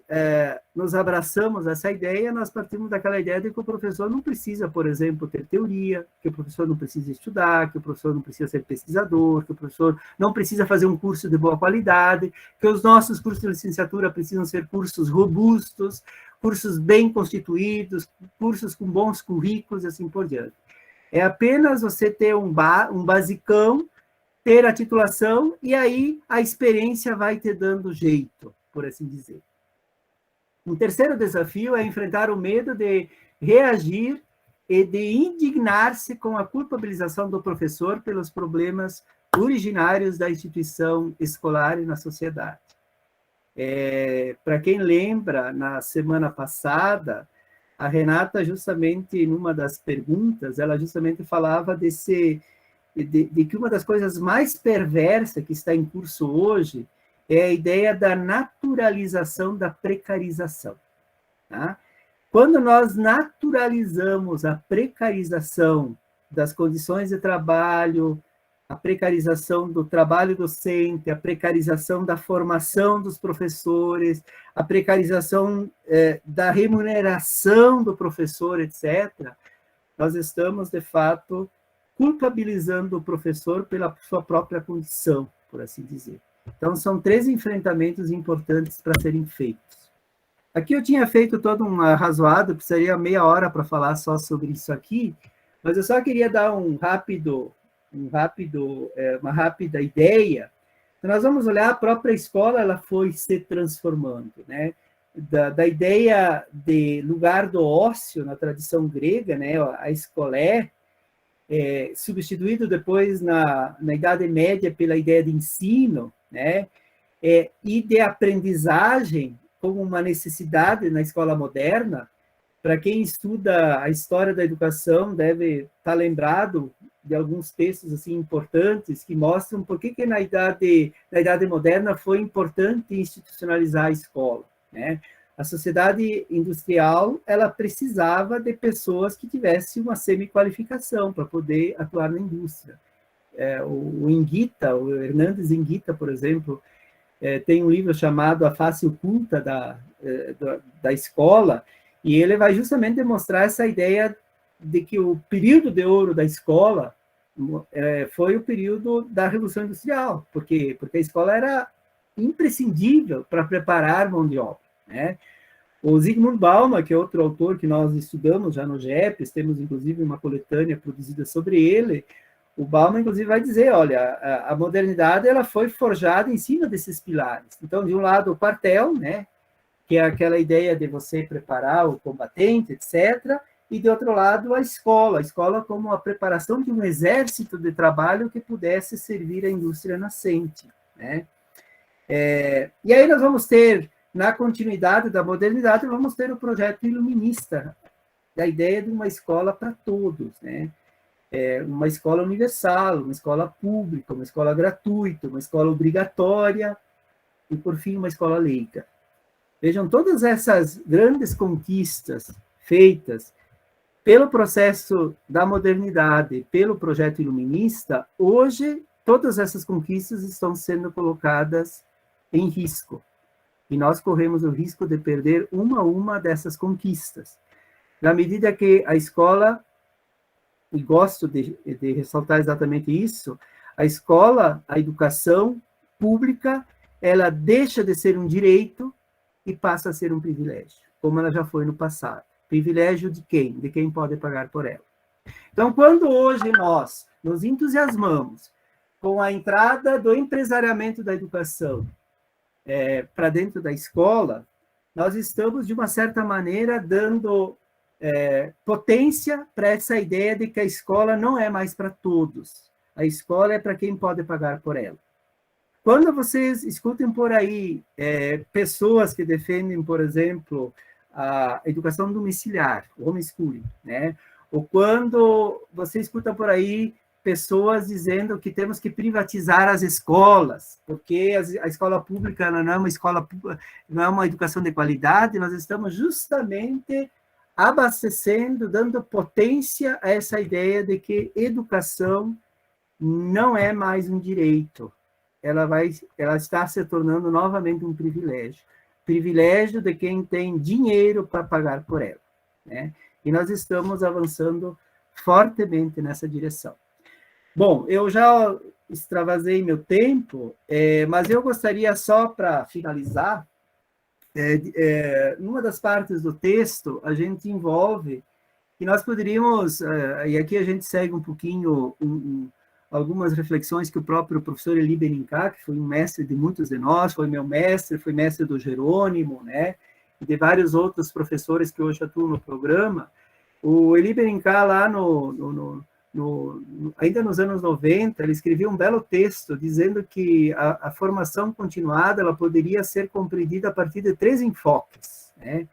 nos abraçamos a essa ideia, nós partimos daquela ideia de que o professor não precisa, por exemplo, ter teoria, que o professor não precisa estudar, que o professor não precisa ser pesquisador, que o professor não precisa fazer um curso de boa qualidade, que os nossos cursos de licenciatura precisam ser cursos robustos, cursos bem constituídos, cursos com bons currículos e assim por diante. É apenas você ter um basicão, ter a titulação, e aí a experiência vai te dando jeito, por assim dizer. Um terceiro desafio é enfrentar o medo de reagir e de indignar-se com a culpabilização do professor pelos problemas originários da instituição escolar e na sociedade. Para quem lembra, na semana passada, a Renata, justamente, numa das perguntas, ela justamente falava de que uma das coisas mais perversas que está em curso hoje é a ideia da naturalização da precarização, tá? Quando nós naturalizamos a precarização das condições de trabalho, a precarização do trabalho docente, a precarização da formação dos professores, a precarização da remuneração do professor, etc., nós estamos, de fato, culpabilizando o professor pela sua própria condição, por assim dizer. Então, são 3 enfrentamentos importantes para serem feitos. Aqui eu tinha feito todo um arrazoado, precisaria meia hora para falar só sobre isso aqui, mas eu só queria dar uma rápida ideia. Então, nós vamos olhar, a própria escola ela foi se transformando, né? Da ideia de lugar do ócio na tradição grega, né? A escolé, substituído depois na Idade Média pela ideia de ensino, né? E de aprendizagem como uma necessidade na escola moderna. Para quem estuda a história da educação, deve estar lembrado de alguns textos assim importantes que mostram por que na Idade Moderna foi importante institucionalizar a escola, né? A sociedade industrial, ela precisava de pessoas que tivessem uma semi-qualificação para poder atuar na indústria. O Inguita, o Hernandes Inguita, por exemplo, tem um livro chamado A Face Oculta da Escola, e ele vai justamente demonstrar essa ideia de que o período de ouro da escola foi o período da Revolução Industrial. Por quê? Porque a escola era imprescindível para preparar mão de obra, né? O Zygmunt Bauman, que é outro autor que nós estudamos já no GEPES, temos inclusive uma coletânea produzida sobre ele. O Bauman, inclusive, vai dizer, olha, a modernidade ela foi forjada em cima desses pilares. Então, de um lado, o quartel, né, que é aquela ideia de você preparar o combatente, etc., e, de outro lado, a escola como a preparação de um exército de trabalho que pudesse servir à indústria nascente, né? E aí nós vamos ter, na continuidade da modernidade, vamos ter o projeto iluminista, a ideia de uma escola para todos, né? Uma escola universal, uma escola pública, uma escola gratuita, uma escola obrigatória e, por fim, uma escola laica. Vejam, todas essas grandes conquistas feitas pelo processo da modernidade, pelo projeto iluminista, hoje todas essas conquistas estão sendo colocadas em risco. E nós corremos o risco de perder uma a uma dessas conquistas. Na medida que a escola, e gosto de ressaltar exatamente isso, a escola, a educação pública, ela deixa de ser um direito e passa a ser um privilégio, como ela já foi no passado. Privilégio de quem? De quem pode pagar por ela. Então, quando hoje nós nos entusiasmamos com a entrada do empresariamento da educação para dentro da escola, nós estamos, de uma certa maneira, dando potência para essa ideia de que a escola não é mais para todos. A escola é para quem pode pagar por ela. Quando vocês escutem por aí pessoas que defendem, por exemplo, a educação domiciliar, o homeschooling, né? Ou quando você escuta por aí pessoas dizendo que temos que privatizar as escolas, porque a escola pública não é uma escola, não é uma educação de qualidade, nós estamos justamente abastecendo, dando potência a essa ideia de que educação não é mais um direito, ela está se tornando novamente um privilégio de quem tem dinheiro para pagar por ela, né? E nós estamos avançando fortemente nessa direção. Bom, eu já extravasei meu tempo, mas eu gostaria só para finalizar, numa das partes do texto, a gente envolve, que nós poderíamos, e aqui a gente segue um pouquinho algumas reflexões que o próprio professor Elie Benincá, que foi um mestre de muitos de nós, foi meu mestre, foi mestre do Jerônimo, né, e de vários outros professores que hoje atuam no programa. O Elie Benincá, lá ainda nos anos 90, ele escrevia um belo texto dizendo que a formação continuada ela poderia ser compreendida a partir de 3 enfoques, né?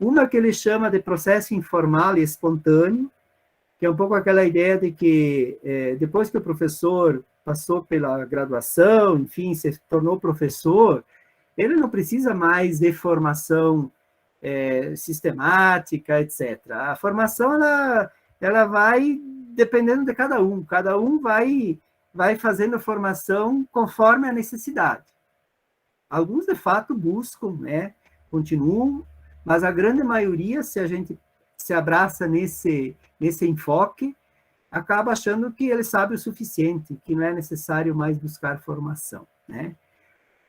Uma que ele chama de processo informal e espontâneo, que é um pouco aquela ideia de que depois que o professor passou pela graduação, enfim, se tornou professor, ele não precisa mais de formação sistemática, etc. A formação, ela vai dependendo de cada um vai fazendo a formação conforme a necessidade. Alguns, de fato, buscam, né, continuam, mas a grande maioria, se a gente se abraça nesse enfoque, acaba achando que ele sabe o suficiente, que não é necessário mais buscar formação, né?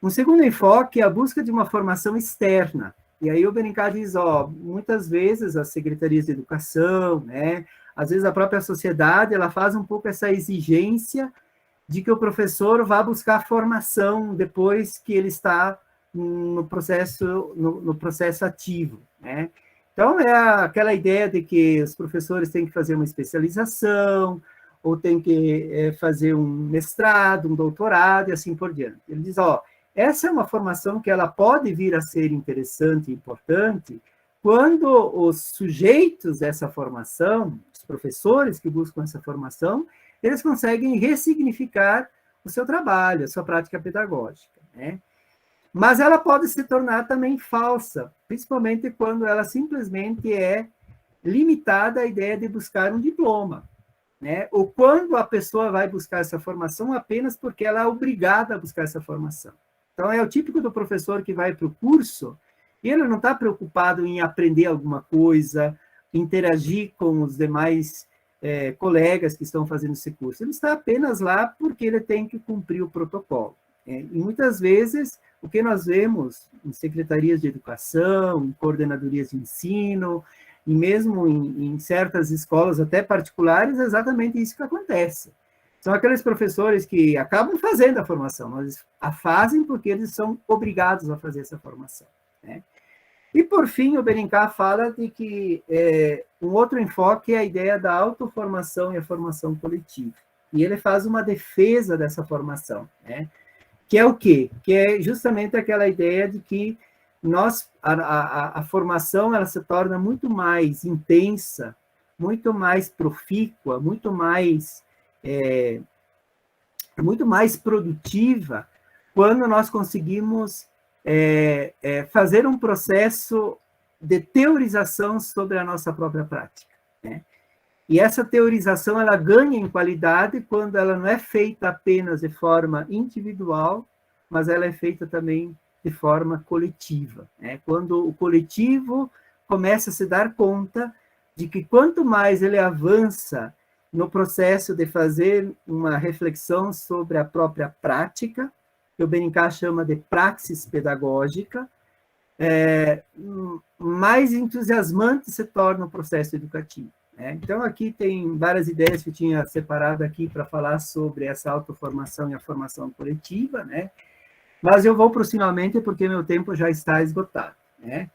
Um segundo enfoque é a busca de uma formação externa. E aí o Benincá diz, muitas vezes as secretarias de educação, né, às vezes a própria sociedade, ela faz um pouco essa exigência de que o professor vá buscar formação depois que ele está no processo ativo, né? Então, é aquela ideia de que os professores têm que fazer uma especialização, ou têm que fazer um mestrado, um doutorado, e assim por diante. Ele diz, essa é uma formação que ela pode vir a ser interessante e importante quando os sujeitos dessa formação, os professores que buscam essa formação, eles conseguem ressignificar o seu trabalho, a sua prática pedagógica, né? Mas ela pode se tornar também falsa, principalmente quando ela simplesmente é limitada à ideia de buscar um diploma, né? Ou quando a pessoa vai buscar essa formação apenas porque ela é obrigada a buscar essa formação. Então, é o típico do professor que vai para o curso e ele não está preocupado em aprender alguma coisa, interagir com os demais colegas que estão fazendo esse curso. Ele está apenas lá porque ele tem que cumprir o protocolo. E muitas vezes, o que nós vemos em secretarias de educação, em coordenadorias de ensino, e mesmo em certas escolas, até particulares, é exatamente isso que acontece. São aqueles professores que acabam fazendo a formação, mas a fazem porque eles são obrigados a fazer essa formação, né? E, por fim, o Berincá fala de que um outro enfoque é a ideia da autoformação e a formação coletiva. E ele faz uma defesa dessa formação, né? Que é o quê? Que é justamente aquela ideia de que a formação ela se torna muito mais intensa, muito mais profícua, muito mais produtiva quando nós conseguimos fazer um processo de teorização sobre a nossa própria prática, né? E essa teorização ela ganha em qualidade quando ela não é feita apenas de forma individual, mas ela é feita também de forma coletiva, né? Quando o coletivo começa a se dar conta de que quanto mais ele avança no processo de fazer uma reflexão sobre a própria prática, que o Berincá chama de praxis pedagógica, mais entusiasmante se torna o processo educativo, né? Então, aqui tem várias ideias que eu tinha separado aqui para falar sobre essa autoformação e a formação coletiva, né? Mas eu vou para os finalmente porque meu tempo já está esgotado, né?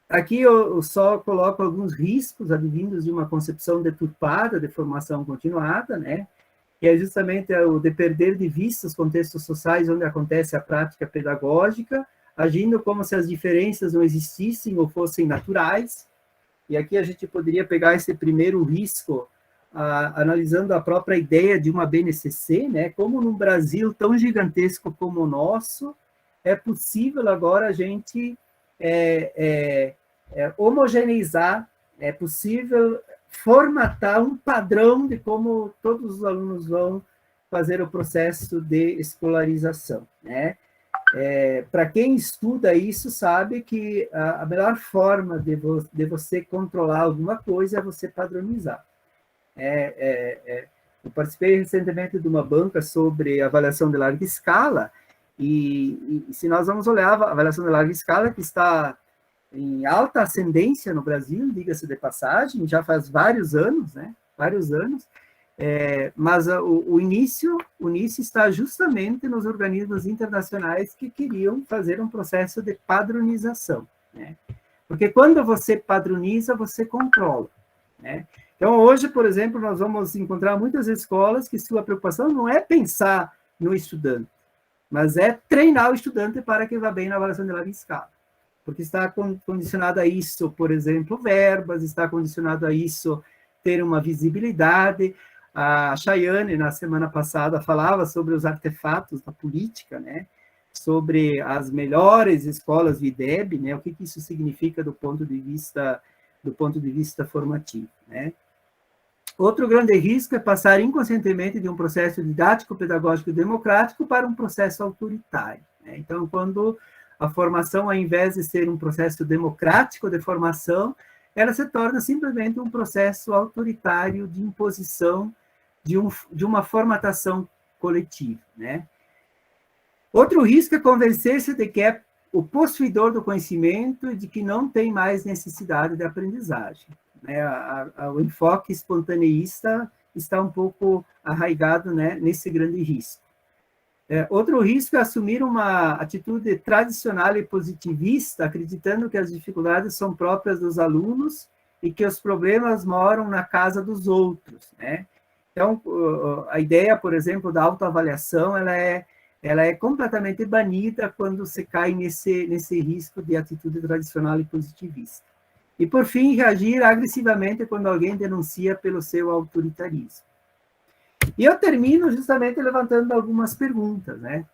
Aqui eu só coloco alguns riscos advindos de uma concepção deturpada de formação continuada, né? Que é justamente o de perder de vista os contextos sociais onde acontece a prática pedagógica, agindo como se as diferenças não existissem ou fossem naturais. E aqui a gente poderia pegar esse primeiro risco, analisando a própria ideia de uma BNCC, né? Como num Brasil tão gigantesco como o nosso, é possível agora a gente homogeneizar, é possível formatar um padrão de como todos os alunos vão fazer o processo de escolarização, né? Para quem estuda isso, sabe que a melhor forma de você controlar alguma coisa é você padronizar. Eu participei recentemente de uma banca sobre avaliação de larga escala, e se nós vamos olhar a avaliação de larga escala, que está em alta ascendência no Brasil, diga-se de passagem, já faz vários anos, né? Vários anos, mas o início está justamente nos organismos internacionais que queriam fazer um processo de padronização, né? Porque quando você padroniza, você controla, né? Então, hoje, por exemplo, nós vamos encontrar muitas escolas que sua preocupação não é pensar no estudante, mas é treinar o estudante para que vá bem na avaliação de larga escala. Porque está condicionado a isso, por exemplo, verbas, está condicionado a isso ter uma visibilidade. A Chayane, na semana passada, falava sobre os artefatos da política, né? Sobre as melhores escolas do IDEB, né? O que isso significa do ponto de vista formativo, né? Outro grande risco é passar inconscientemente de um processo didático-pedagógico democrático para um processo autoritário, né? Então, quando a formação, ao invés de ser um processo democrático de formação, ela se torna simplesmente um processo autoritário de imposição de uma formatação coletiva, né? Outro risco é convencer-se de que é o possuidor do conhecimento e de que não tem mais necessidade de aprendizagem, né? O enfoque espontaneísta está um pouco arraigado, né, nesse grande risco. Outro risco é assumir uma atitude tradicional e positivista, acreditando que as dificuldades são próprias dos alunos e que os problemas moram na casa dos outros, né? Então, a ideia, por exemplo, da autoavaliação, ela é completamente banida quando se cai nesse risco de atitude tradicional e positivista. E, por fim, reagir agressivamente quando alguém denuncia pelo seu autoritarismo. E eu termino justamente levantando algumas perguntas, né?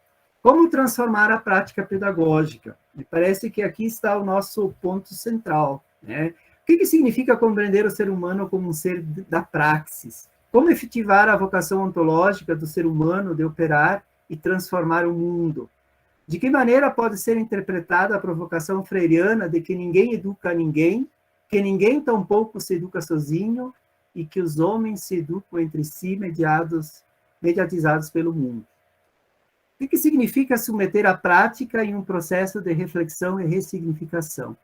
Como transformar a prática pedagógica? Me parece que aqui está o nosso ponto central, né? O que significa compreender o ser humano como um ser da praxis? Como efetivar a vocação ontológica do ser humano de operar e transformar o mundo? De que maneira pode ser interpretada a provocação freiriana de que ninguém educa ninguém, que ninguém tampouco se educa sozinho e que os homens se educam entre si mediatizados pelo mundo? O que significa submeter a prática em um processo de reflexão e ressignificação?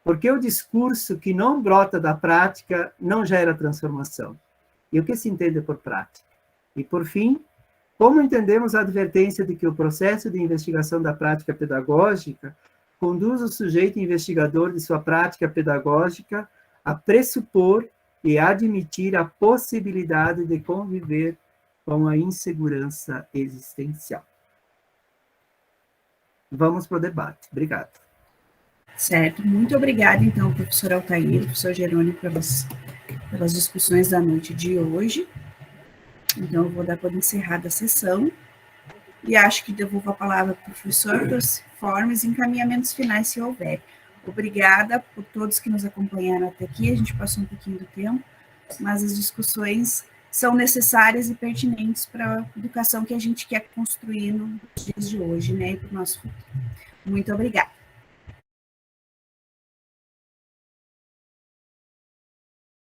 Porque o discurso que não brota da prática não gera transformação. E o que se entende por prática? E, por fim, como entendemos a advertência de que o processo de investigação da prática pedagógica conduz o sujeito investigador de sua prática pedagógica a pressupor e admitir a possibilidade de conviver com a insegurança existencial? Vamos para o debate. Obrigado. Certo. Muito obrigada, então, professor Altair, professor Jerônimo, pelas discussões da noite de hoje. Então, eu vou dar por encerrada a sessão e acho que devolvo a palavra para o professor para os informes e encaminhamentos finais, se houver. Obrigada por todos que nos acompanharam até aqui. A gente passou um pouquinho do tempo, mas as discussões são necessárias e pertinentes para a educação que a gente quer construir nos dias de hoje, né, e para o nosso futuro. Muito obrigada.